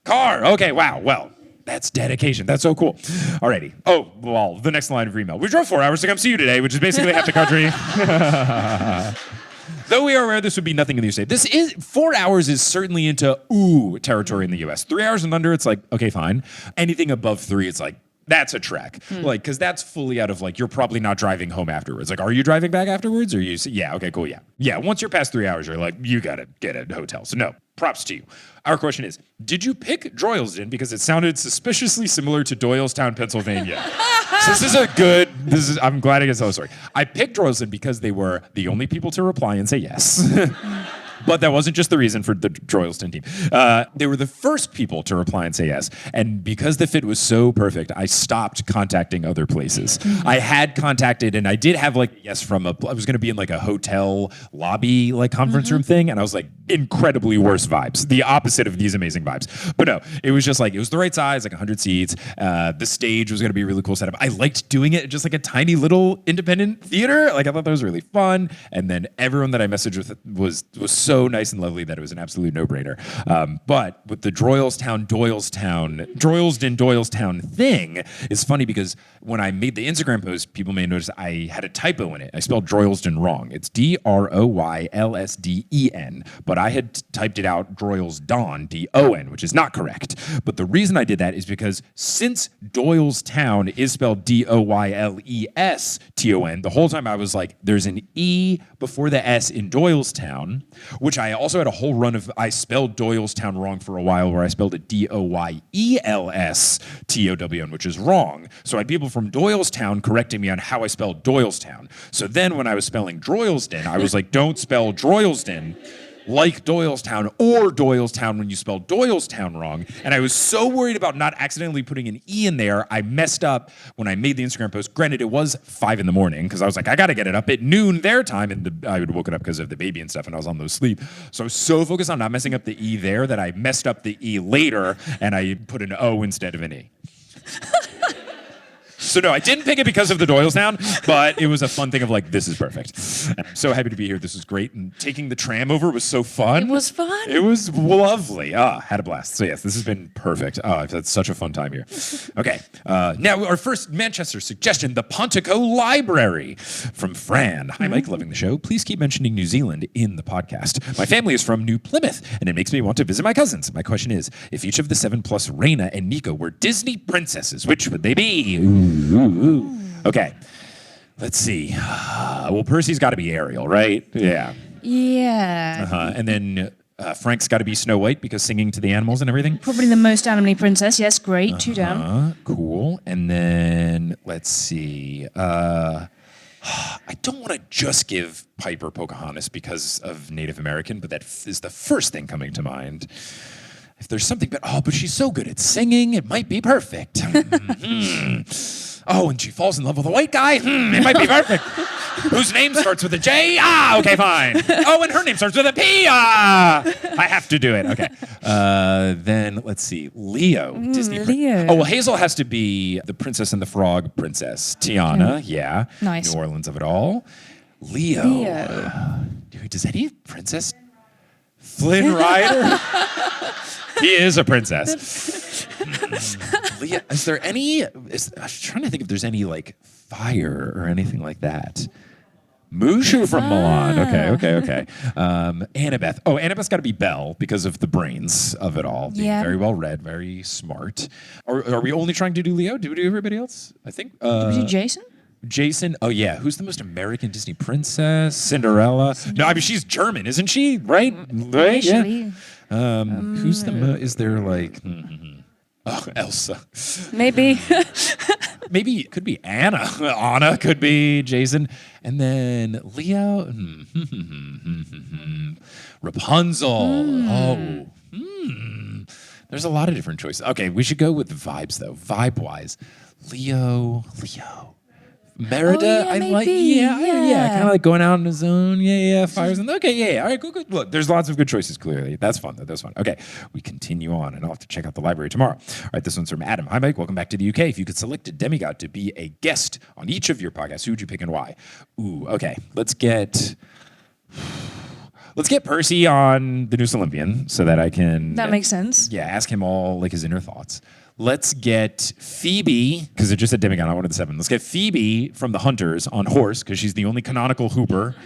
Car. Okay, wow. Well, that's dedication. That's so cool. Alrighty. Oh, well, the next line of email. We drove 4 hours to come see you today, which is basically half the country. Though we are aware this would be nothing in the USA. This is 4 hours is certainly into territory in the US. 3 hours and under, it's like, okay, fine. Anything above 3, it's like, that's a trek. Like, because that's fully out of like, you're probably not driving home afterwards. Like, are you driving back afterwards? Or yeah, okay, cool, yeah. Yeah, once you're past 3 hours, you're like, you gotta get a hotel. So no, props to you. Our question is, did you pick Droylsden because it sounded suspiciously similar to Doylestown, Pennsylvania? So I'm glad I get to tell the story. I picked Droylsden because they were the only people to reply and say yes. But that wasn't just the reason for the Droylsden team. They were the first people to reply and say yes. And because the fit was so perfect, I stopped contacting other places. I had contacted, and I did have like yes from I was going to be in like a hotel lobby like conference room thing. And I was like, incredibly worse vibes. The opposite of these amazing vibes. But no, it was just like, it was the right size, like 100 seats. The stage was going to be a really cool setup. I liked doing it just like a tiny little independent theater. Like I thought that was really fun. And then everyone that I messaged with was so nice and lovely that it was an absolute no-brainer. But with the Droylsden Doylestown thing, it's funny because when I made the Instagram post, people may notice I had a typo in it. I spelled Droylsden wrong. It's Droylsden, but I had typed it out Droylsden, D-O-N, which is not correct. But the reason I did that is because since Doylestown is spelled D-O-Y-L-E-S-T-O-N, the whole time I was like, there's an E before the S in Doylestown, which I also had a whole run of, I spelled Doylestown wrong for a while where I spelled it D-O-Y-E-L-S-T-O-W-N, which is wrong. So I had people from Doylestown correcting me on how I spelled Doylestown. So then when I was spelling Droylsden, I was like, don't spell Droylsden like Doylestown or Doylestown when you spell Doylestown wrong. And I was so worried about not accidentally putting an E in there, I messed up when I made the Instagram post. Granted, it was 5 a.m, because I was like, I got to get it up at noon their time. And I would have woken up because of the baby and stuff, and I was on those sleep. So I was so focused on not messing up the E there that I messed up the E later, and I put an O instead of an E. So no, I didn't pick it because of the Doylestown, but it was a fun thing of like, this is perfect. And I'm so happy to be here. This was great. And taking the tram over was so fun. It was fun. It was lovely. Had a blast. So yes, this has been perfect. I've had such a fun time here. Okay. Now our first Manchester suggestion, the Pontico Library from Fran. Hi, Mike. Loving the show. Please keep mentioning New Zealand in the podcast. My family is from New Plymouth, and it makes me want to visit my cousins. My question is, if each of the 7 plus Raina and Nico were Disney princesses, which would they be? Ooh. Okay, let's see. Well, Percy's got to be Ariel, right? Yeah. Yeah. And then Frank's got to be Snow White because singing to the animals and everything. Probably the most animally princess. Yes, great. 2 down. Cool. And then let's see. I don't want to just give Piper Pocahontas because of Native American, but that is the first thing coming to mind. If there's something, but she's so good at singing, it might be perfect. Oh, and she falls in love with a white guy. It might be perfect. Whose name starts with a J? Okay, fine. Oh, and her name starts with a P. I have to do it. Okay. Then let's see. Leo. Disney. Leo. Oh, well, Hazel has to be the Princess and the Frog princess. Tiana, yeah. Nice. New Orleans of it all. Leo. Dude, does any princess? Flynn Rider? He is a princess. Leah, is there any? I'm trying to think if there's any like fire or anything like that. Mushu from Milan. Okay. Annabeth. Oh, Annabeth's got to be Belle because of the brains of it all. Being very well read, very smart. Are we only trying to do Leo? Do we do everybody else? I think. Did we do Jason? Jason. Oh yeah. Who's the most American Disney princess? Cinderella. No, I mean she's German, isn't she? Right? Right? Yeah. Who's the? Is there like? Oh, Elsa. Maybe. Maybe it could be Anna. Anna could be Jason. And then Leo. Rapunzel. There's a lot of different choices. Okay, we should go with vibes though. Vibe-wise. Leo. Merida, I like, kind of like going out on his own. Fires and all right, good. Look, there's lots of good choices. Clearly, that's fun. That's fun. Okay, we continue on, and I'll have to check out the library tomorrow. All right, this one's from Adam. Hi, Mike. Welcome back to the UK. If you could select a demigod to be a guest on each of your podcasts, who would you pick and why? Ooh, okay. Let's get Percy on the News Olympian so that I can. That makes sense. Yeah, ask him all like his inner thoughts. Let's get Phoebe, because it just said demigod, I wanted the 7. Let's get Phoebe from the Hunters on horse, because she's the only canonical Hooper.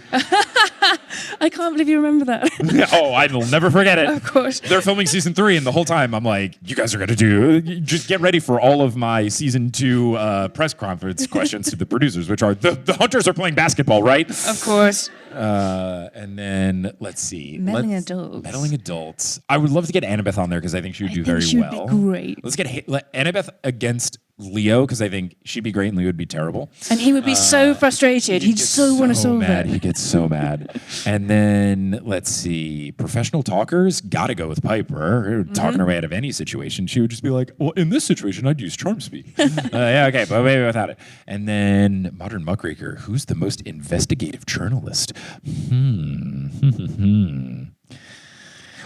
I can't believe you remember that. Oh, I will never forget it. Of course. They're filming season 3, and the whole time I'm like, you guys are going to do, just get ready for all of my season 2 press conference questions to the producers, which are, the Hunters are playing basketball, right? Of course. And then, let's see. Meddling adults. I would love to get Annabeth on there, because I think she would do very well. She would be great. Let's get Annabeth against Leo, because I think she'd be great and Leo would be terrible. And he would be so frustrated. He'd so want to solve it. He gets so mad. And then, let's see, professional talkers, gotta go with Piper. Talking her way out of any situation. She would just be like, well, in this situation, I'd use charm speak. Okay, but maybe without it. And then, modern muckraker, who's the most investigative journalist?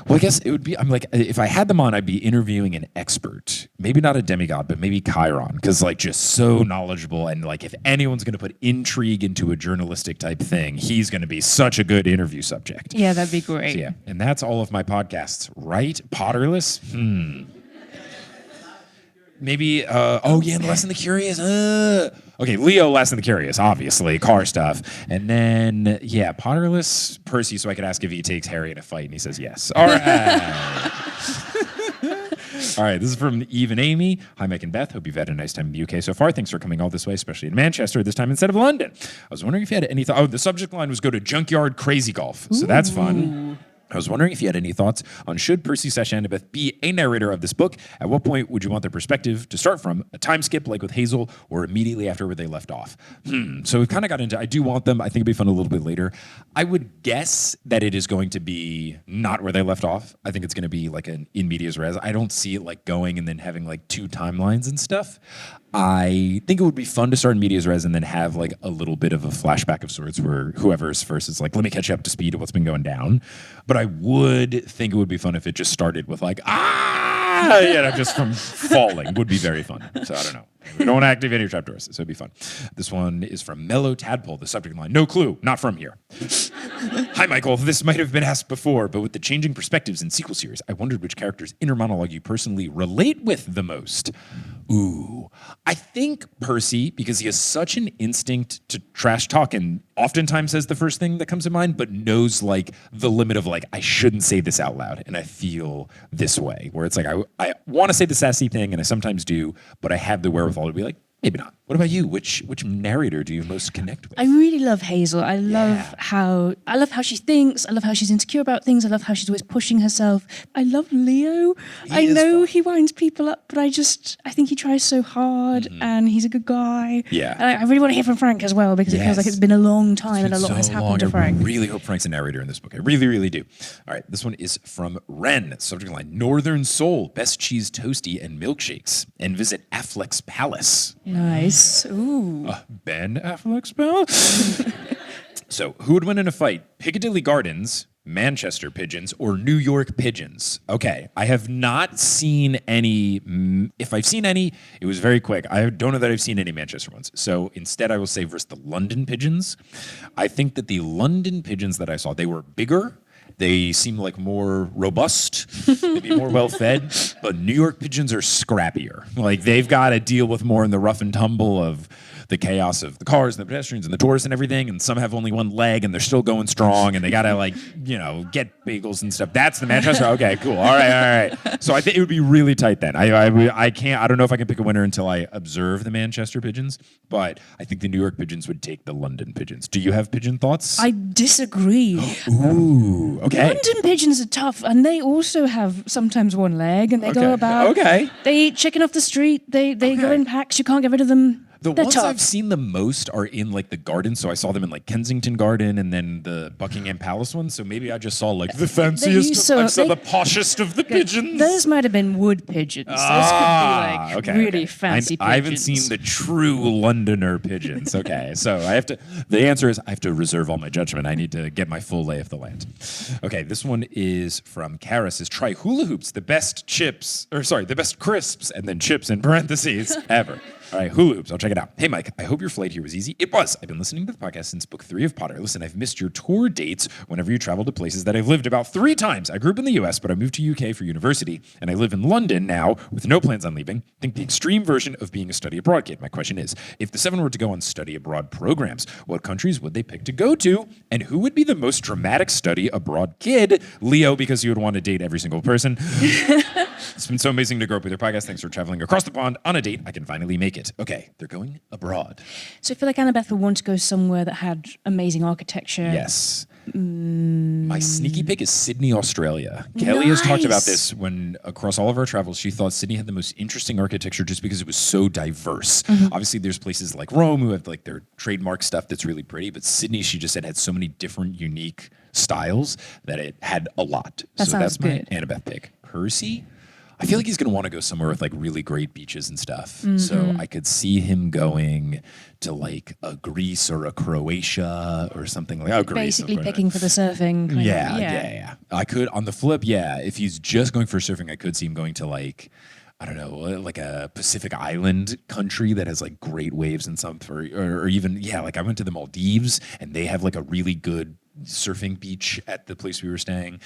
Well, I guess it would be, I'm like, if I had them on, I'd be interviewing an expert. Maybe not a demigod, but maybe Chiron, because like just so knowledgeable. And like if anyone's going to put intrigue into a journalistic type thing, he's going to be such a good interview subject. Yeah, that'd be great. So, yeah, and that's all of my podcasts, right? Potterless? Maybe, and Less Than the Curious. Okay, Leo, Less Than the Curious, obviously, car stuff. And then, Potterless, Percy, so I could ask if he takes Harry in a fight, and he says yes. All right. All right, this is from Eve and Amy. Hi, Mike and Beth. Hope you've had a nice time in the UK so far. Thanks for coming all this way, especially in Manchester, this time instead of London. I was wondering if you had any thoughts. Oh, the subject line was go to Junkyard Crazy Golf, so that's fun. I was wondering if you had any thoughts on should Percy / Annabeth be a narrator of this book? At what point would you want their perspective to start from? A time skip like with Hazel or immediately after where they left off? So we've kind of got into, I do want them. I think it'd be fun a little bit later. I would guess that it is going to be not where they left off. I think it's going to be like an in medias res. I don't see it like going and then having like 2 timelines and stuff. I think it would be fun to start in medias res and then have like a little bit of a flashback of sorts where whoever's first is like, let me catch you up to speed of what's been going down. But I would think it would be fun if it just started with like, just from falling would be very fun. So I don't know. We don't want to activate your trapdoors, so it'd be fun. This one is from Mellow Tadpole, the subject line. No clue, not from here. Hi, Michael. This might have been asked before, but with the changing perspectives in sequel series, I wondered which character's inner monologue you personally relate with the most. Ooh, I think Percy, because he has such an instinct to trash talk and oftentimes says the first thing that comes to mind, but knows like the limit of like, I shouldn't say this out loud. And I feel this way, where it's like, I want to say the sassy thing, and I sometimes do, but I have the wherewithal to be like, Maybe not. What about you? Which narrator do you most connect with? I really love Hazel. I love how she thinks. I love how she's insecure about things. I love how she's always pushing herself. I love Leo. I know he winds people up, but I think he tries so hard, and he's a good guy. Yeah. And I really want to hear from Frank as well, because it feels like it's been a long time and a lot has happened to Frank. I really hope Frank's a narrator in this book. I really, really do. All right, this one is from Ren. Subject line: Northern Soul, best cheese toasty and milkshakes, and visit Affleck's Palace. Nice. Ooh. Ben Affleck's Palace. So, who would win in a fight? Piccadilly Gardens, Manchester pigeons, or New York pigeons? Okay, I have not seen any. If I've seen any, it was very quick. I don't know that I've seen any Manchester ones. So instead, I will say versus the London pigeons. I think that the London pigeons that I saw, they were bigger. They seem like more robust, maybe more well-fed, but New York pigeons are scrappier. Like, they've got to deal with more in the rough and tumble of the chaos of the cars and the pedestrians and the tourists and everything, and some have only one leg and they're still going strong and they got to, get bagels and stuff. That's the Manchester? Okay, cool. All right. So I think it would be really tight then. I don't know if I can pick a winner until I observe the Manchester pigeons, but I think the New York pigeons would take the London pigeons. Do you have pigeon thoughts? I disagree. Ooh, okay. London pigeons are tough, and they also have sometimes one leg, and they go about. Okay. They eat chicken off the street. They go in packs. You can't get rid of them. The They're ones tough. I've seen the most are in the garden. So I saw them in Kensington Garden and then the Buckingham Palace one. So maybe I just saw the fanciest, I saw the poshest of the pigeons. Those might have been wood pigeons. Those could be really fancy pigeons. I haven't seen the true Londoner pigeons. Okay, so the answer is I have to reserve all my judgment. I need to get my full lay of the land. Okay, this one is from Karis. Is try hula hoops, the best crisps, and then chips in parentheses ever. All right, hula hoops. I'll check it out. Hey, Mike, I hope your flight here was easy. It was. I've been listening to the podcast since book 3 of Potter. Listen, I've missed your tour dates whenever you travel to places that I've lived about 3 times. I grew up in the US, but I moved to UK for university, and I live in London now with no plans on leaving. Think the extreme version of being a study abroad kid. My question is, if the 7 were to go on study abroad programs, what countries would they pick to go to, and who would be the most dramatic study abroad kid? Leo, because you would want to date every single person. It's been so amazing to grow up with your podcast. Thanks for traveling across the pond on a date. I can finally make it. Okay, they're going abroad. So I feel like Annabeth would want to go somewhere that had amazing architecture. Yes. My sneaky pick is Sydney, Australia. Kelly has talked about this when across all of our travels, she thought Sydney had the most interesting architecture just because it was so diverse. Obviously, there's places like Rome who have their trademark stuff that's really pretty, but Sydney, she just said, had so many different, unique styles that it had a lot. So that's my Annabeth pick. Percy? I feel like he's going to want to go somewhere with really great beaches and stuff. So I could see him going to a Greece or a Croatia or something Greece. Basically picking for the surfing. Yeah. I could, on the flip, if he's just going for surfing, I could see him going to I don't know, a Pacific island country that has great waves and something, or even, I went to the Maldives and they have a really good surfing beach at the place we were staying.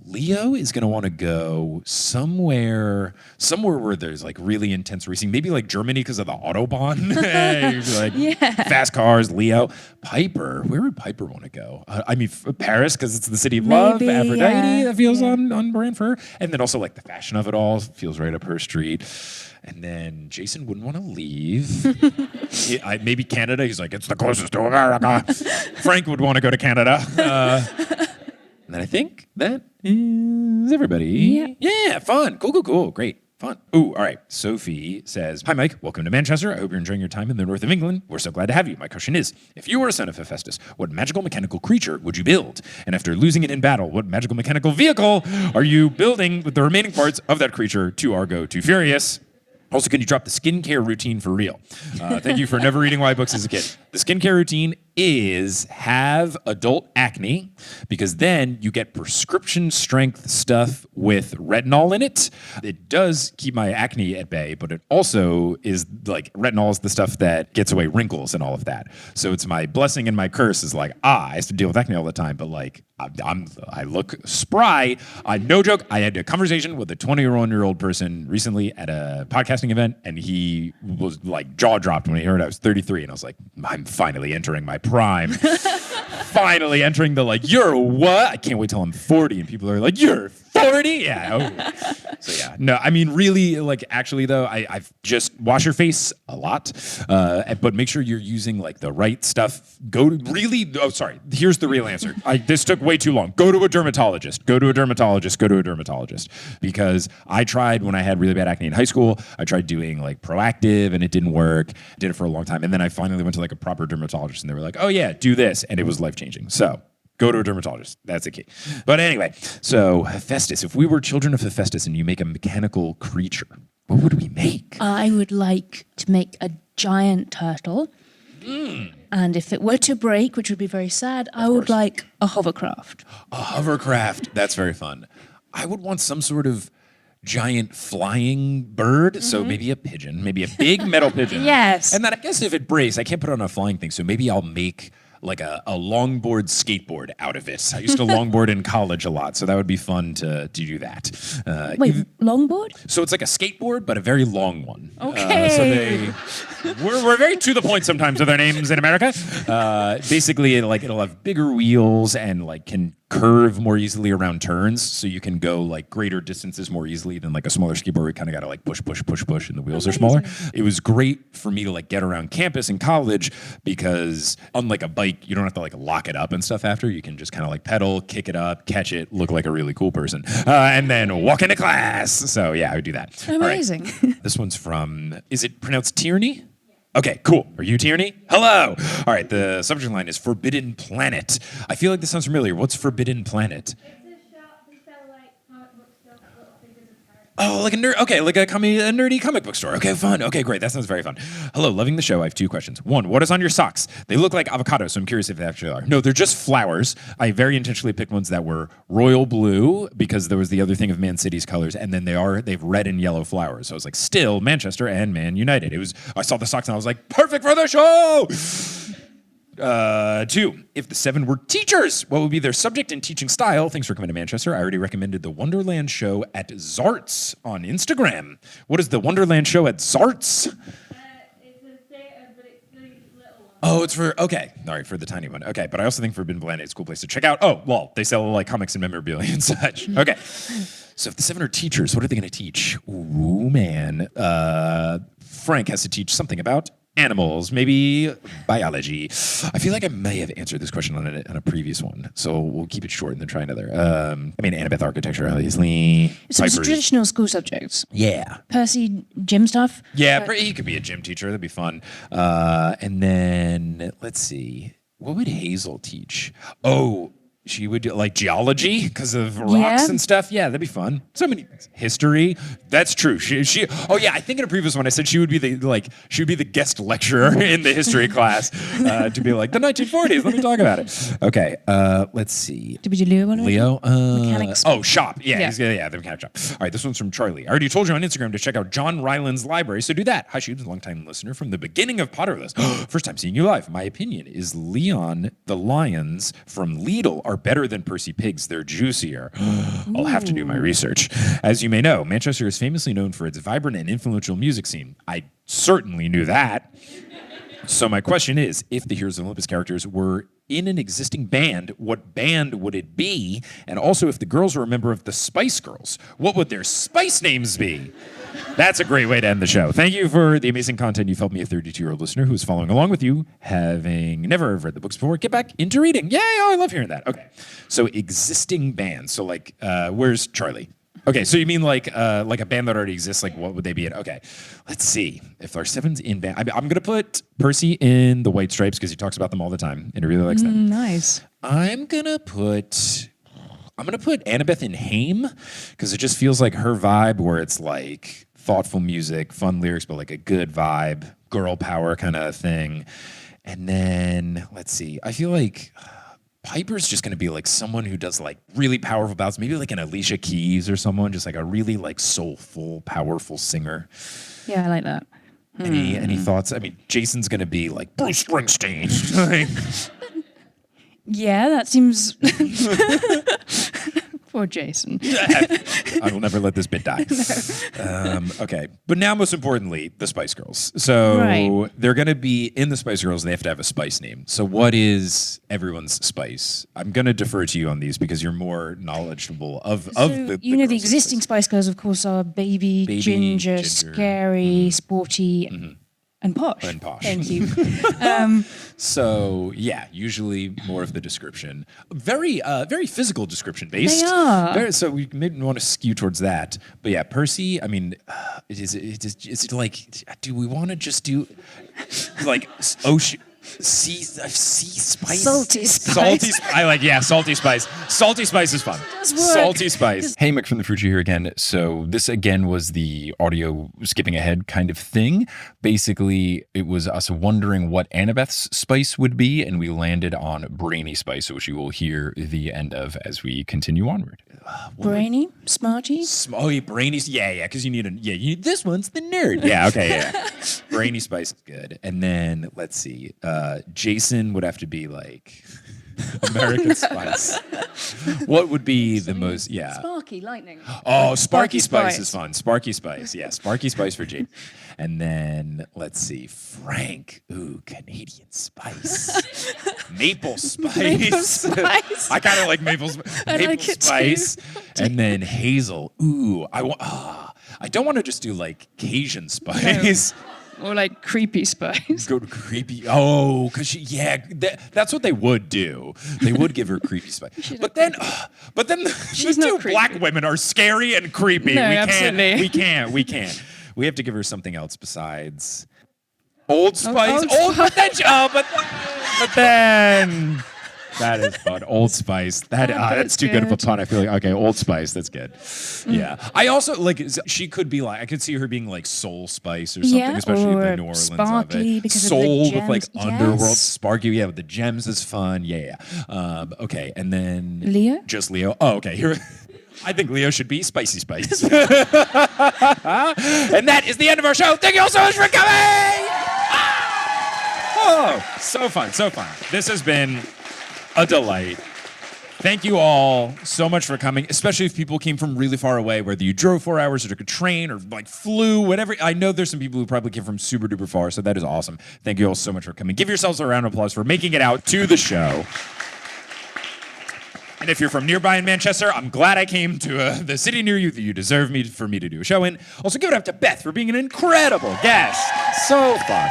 Leo is going to want to go somewhere where there's really intense racing, maybe Germany because of the Autobahn. Fast cars. Leo. Piper, where would Piper want to go? Paris because it's the city of love. Aphrodite, that feels on brand for her. And then also the fashion of it all feels right up her street. And then Jason wouldn't want to leave. Maybe Canada. He's it's the closest to America. Frank would want to go to Canada. And then I think that is everybody. Yeah, fun. Cool. Great. Fun. Ooh, all right. Sophie says, hi, Mike. Welcome to Manchester. I hope you're enjoying your time in the north of England. We're so glad to have you. My question is, if you were a son of Hephaestus, what magical mechanical creature would you build? And after losing it in battle, what magical mechanical vehicle are you building with the remaining parts of that creature to Argo to Furious? Also, can you drop the skincare routine for real? Thank you for never reading YA books as a kid. The skincare routine is have adult acne, because then you get prescription strength stuff with retinol in it. It does keep my acne at bay, but it also is retinol is the stuff that gets away wrinkles and all of that. So it's my blessing and my curse is I used to deal with acne all the time, but I look spry. No joke. I had a conversation with a 21-year-old person recently at a podcasting event, and he was jaw dropped when he heard I was 33, and I was like, I'm finally entering my prime. Finally entering the you're what? I can't wait till I'm 40, and people are you're 40? Yeah. So yeah, no, I mean, really, like, actually, though, I've just wash your face a lot, but make sure you're using like the right stuff. Here's the real answer. This took way too long. Go to a dermatologist. Go to a dermatologist. Go to a dermatologist. Because I tried when I had really bad acne in high school. I tried doing like Proactive, and it didn't work. Did it for a long time, and then I finally went to like a proper dermatologist, and they were like, "Oh yeah, do this," and it was life changing. So. Go to a dermatologist. That's the key. But anyway, so Hephaestus, if we were children of Hephaestus and you make a mechanical creature, what would we make? I would like to make a giant turtle. And if it were to break, which would be very sad, I would like a hovercraft. A hovercraft. That's very fun. I would want some sort of giant flying bird. So maybe a pigeon, maybe a big metal pigeon. Yes. And then I guess if it breaks, I can't put it on a flying thing. So maybe I'll make like a longboard skateboard out of it. I used to longboard in college a lot, so that would be fun to do that. Wait, longboard? So it's like a skateboard, but a very long one. Okay. We're very to the point sometimes with our names in America. Basically, it'll have bigger wheels and like can curve more easily around turns, so you can go like greater distances more easily than like a smaller skateboard where you kind of got to like push, and the wheels are smaller. It was great for me to like get around campus in college because unlike a bike, you don't have to like lock it up and stuff after. You can just kind of like pedal, kick it up, catch it, look like a really cool person, and then walk into class. So yeah, I would do that. Amazing. All right. This one's from, is it pronounced Tierney? Okay, cool. Are you Tierney? Hello. All right, the subject line is Forbidden Planet. I feel like this sounds familiar. What's Forbidden Planet? Oh, like a nerd. Okay, like a nerdy comic book store. Okay, fun. Okay, great. That sounds very fun. Hello, loving the show. I have 2 questions. 1, what is on your socks? They look like avocados, so I'm curious if they actually are. No, they're just flowers. I very intentionally picked ones that were royal blue because there was the other thing of Man City's colors, and then they've red and yellow flowers. So I was like, still Manchester and Man United. I saw the socks and I was like, perfect for the show. 2, if the 7 were teachers, what would be their subject and teaching style? Thanks for coming to Manchester. I already recommended the Wonderland show at Zarts on Instagram. What is the Wonderland show at Zarts? It's a theater, but it's the little one. Oh, it's for, okay. All right, for the tiny one. Okay, but I also think Forbidden Planet is a cool place to check out. Oh, well, they sell like comics and memorabilia and such. Okay. So if the 7 are teachers, what are they going to teach? Ooh, man. Frank has to teach something about animals, maybe biology. I feel like I may have answered this question on a previous one, so we'll keep it short and then try another. Annabeth architecture, obviously. So it's traditional school subjects. Yeah. Percy, gym stuff. Yeah, he could be a gym teacher. That'd be fun. And then, let's see. What would Hazel teach? Oh, she would do like geology because of rocks and stuff. Yeah, that'd be fun. So many history. That's true. She. Oh yeah, I think in a previous one I said she would be the guest lecturer in the history class to be like the 1940s. Let me talk about it. Okay. Let's see. Did we do Leo one? Leo. Mechanics. Oh, shop. Yeah. Yeah. The mechanic shop. All right. This one's from Charlie. I already told you on Instagram to check out John Ryland's library, so do that. Hi, Shubes, long-time listener from the beginning of Potterless. First time seeing you live. My opinion is Leon the lions from Lidl are better than Percy pigs. They're juicier. I'll have to do my research. As you may know, Manchester is famously known for its vibrant and influential music scene. I certainly knew that. So my question is, if the Heroes of Olympus characters were in an existing band, what band would it be? And also, if the girls were a member of the Spice Girls, what would their Spice names be? That's a great way to end the show. Thank you for the amazing content. You've helped me, a 32-year-old listener who's following along with you, having never read the books before, get back into reading. Yay! Oh, I love hearing that. Okay. So existing bands. So like, where's Charlie? Okay, so you mean like a band that already exists? Like, what would they be in? Okay, let's see. If our 7's in band, I'm gonna put Percy in the White Stripes because he talks about them all the time and he really likes them. Nice. I'm gonna put Annabeth in Haim because it just feels like her vibe, where it's like thoughtful music, fun lyrics, but like a good vibe, girl power kind of thing. And then let's see. I feel like Piper's just going to be like someone who does like really powerful ballads, maybe like an Alicia Keys or someone, just like a really like soulful, powerful singer. Yeah, I like that. Any thoughts? I mean, Jason's going to be like Bruce Springsteen. Yeah, that seems Poor Jason. I will never let this bit die. Okay. But now, most importantly, the Spice Girls. So Right. they're going to be in the Spice Girls. They have to have a spice name. So what is everyone's spice? I'm going to defer to you on these because you're more knowledgeable of So, the you know, the girls' existing Spice Girls, of course, are Baby, Ginger, Scary, Sporty, and Posh. And Posh. Thank you. So yeah, usually more of the description, very physical description based. They are. So we maybe want to skew towards that. But yeah, Percy. I mean, is it like? Do we want to just do like ocean? Sea spice, Salty spice. Salty spice. Salty spice is fun. does work. Salty spice. Hey, Mick from the Fruit here again. So this again was the audio skipping ahead kind of thing. Basically, it was us wondering what Annabeth's spice would be, and we landed on Brainy Spice, which you will hear the end of as we continue onward. Brainy, Smarty. Brainy. Yeah, because you need this one's the nerd. Yeah, okay, yeah. Brainy Spice is good. And then let's see. Jason would have to be like American Spice. What would be the most? Yeah. Sparky, lightning. Oh, Sparky Spice Spice. is fun. Sparky Spice. Yeah, Sparky Spice for Jason. And then let's see. Frank. Ooh, Canadian Spice. Maple Spice. Maple Spice. I kind of like Maple like it Spice. And then Hazel. Ooh, I don't want to just do like Cajun Spice. Or like Creepy Spice. Go to creepy. Oh, because that's what they would do. They would give her creepy spice. But then She's the two not creepy. black women are scary and creepy. No, we absolutely. can't. We have to give her something else besides Old Spice. Old but then that is fun. Old Spice. That's too good of a good. pun. I feel like okay, Old Spice. That's good. Yeah. I also like. She could be like. I could see her being like Soul Spice or something, Yeah, especially or the New Orleans Sparkly of it. because of the Soul with like gems. underworld. Yes. Sparky. Yeah, with the gems is fun. Yeah. Okay, and then Leo? Just Leo. Oh, okay. Here. I think Leo should be Spicy Spice. And that is the end of our show. Thank you all so much for coming. Oh, so fun. This has been a delight. Thank you all so much for coming, especially if people came from really far away, whether you drove 4 hours or took a train or like flew, whatever. I know there's some people who probably came from super duper far, so that is awesome. Thank you all so much for coming. Give yourselves a round of applause for making it out to the show. And if you're from nearby in Manchester, I'm glad I came to the city near you that you deserve for me to do a show in. Also, give it up to Beth for being an incredible guest. So fun.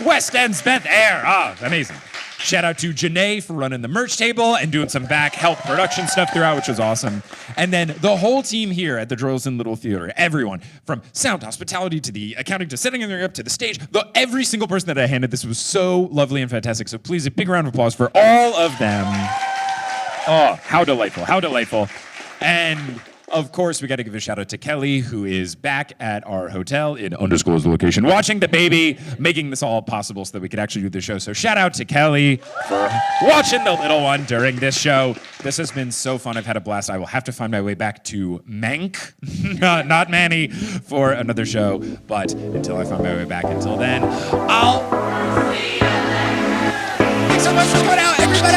West End's Beth Eyre. Amazing. Shout out to Janae for running the merch table and doing some back help production stuff throughout, which was awesome. And then the whole team here at the Droylsden Little Theatre, everyone from sound, hospitality to the accounting to setting everything up to the stage, every single person that I handed this was so lovely and fantastic. So please, a big round of applause for all of them. Oh, how delightful. And of course, we got to give a shout out to Kelly, who is back at our hotel in undisclosed location, watching the baby, making this all possible so that we could actually do the show. So shout out to Kelly for watching the little one during this show. This has been so fun. I've had a blast. I will have to find my way back to Mank, not Manny, for another show. But until I find my way back, until then, thanks so much for coming out, everybody!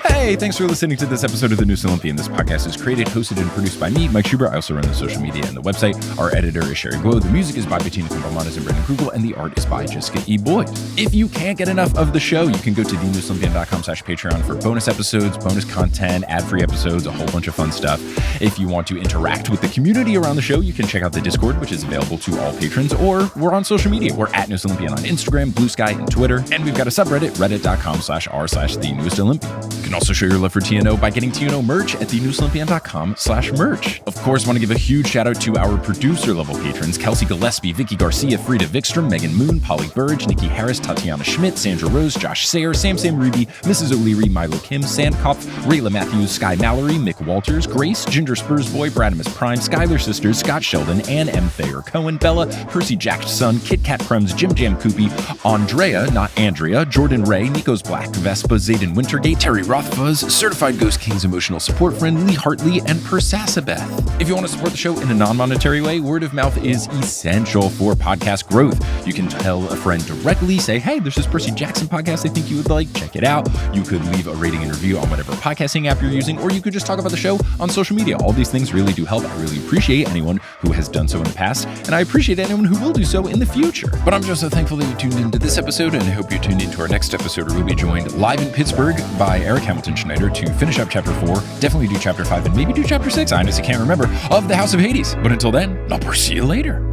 Hey, thanks for listening to this episode of The Noose Olympian. This podcast is created, hosted, and produced by me, Mike Schubert. I also run the social media and the website. Our editor is Sherry Guo. The music is by Bettina Kumpelmanis and Brendan Krugel, and the art is by Jessica E. Boyd. If you can't get enough of the show, you can go to thenooseolympian.com/Patreon for bonus episodes, bonus content, ad-free episodes, a whole bunch of fun stuff. If you want to interact with the community around the show, you can check out the Discord, which is available to all patrons, or we're on social media. We're at Noose Olympian on Instagram, Blue Sky, and Twitter, and we've got a subreddit, reddit.com/r/thenooseolympian. You can also show your love for TNO by getting TNO merch at thenooseolympian.com/merch. Of course, want to give a huge shout out to our producer level patrons, Kelsey Gillespie, Vicky Garcia, Frida Vikstrom, Megan Moon, Polly Burge, Nikki Harris, Tatiana Schmidt, Sandra Rose, Josh Sayer, Sam Ruby, Mrs. O'Leary, Milo Kim, Sandkopf, Rayla Matthews, Sky Mallory, Mick Walters, Grace, Ginger Spursboy, Bradimus Prime, Skylar Sisters, Scott Sheldon, Ann M. Thayer Cohen, Bella, Percy Jackson, Kit Kat Crumbs, Jim Jam Koopy, Andrea, not Andrea, Jordan Ray, Nico's Black, Vespa, Zayden Wintergate, Terry Rothfuzz, Charismas, Certified Ghost King's emotional support friend Lee Hartley, and Persasabeth. If you want to support the show in a non-monetary way, word of mouth is essential for podcast growth. You can tell a friend directly, say, hey, there's this Percy Jackson podcast I think you would like, check it out. You could leave a rating and review on whatever podcasting app you're using, or you could just talk about the show on social media. All these things really do help. I really appreciate anyone who has done so in the past, and I appreciate anyone who will do so in the future. But I'm just so thankful that you tuned into this episode, and I hope you tuned into our next episode, where we'll be joined live in Pittsburgh by Eric Hamilton Schneider to finish up Chapter 4, definitely do Chapter 5, and maybe do Chapter 6, I honestly can't remember, of The House of Hades. But until then, I'll see you later.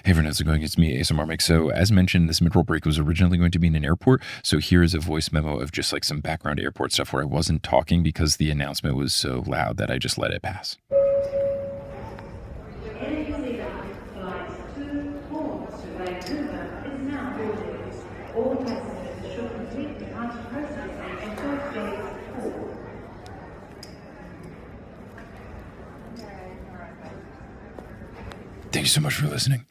Hey everyone, how's it going? It's me, ASMR Mike. So as mentioned, this mid-roll break was originally going to be in an airport. So here is a voice memo of just like some background airport stuff where I wasn't talking because the announcement was so loud that I just let it pass. Thank you so much for listening.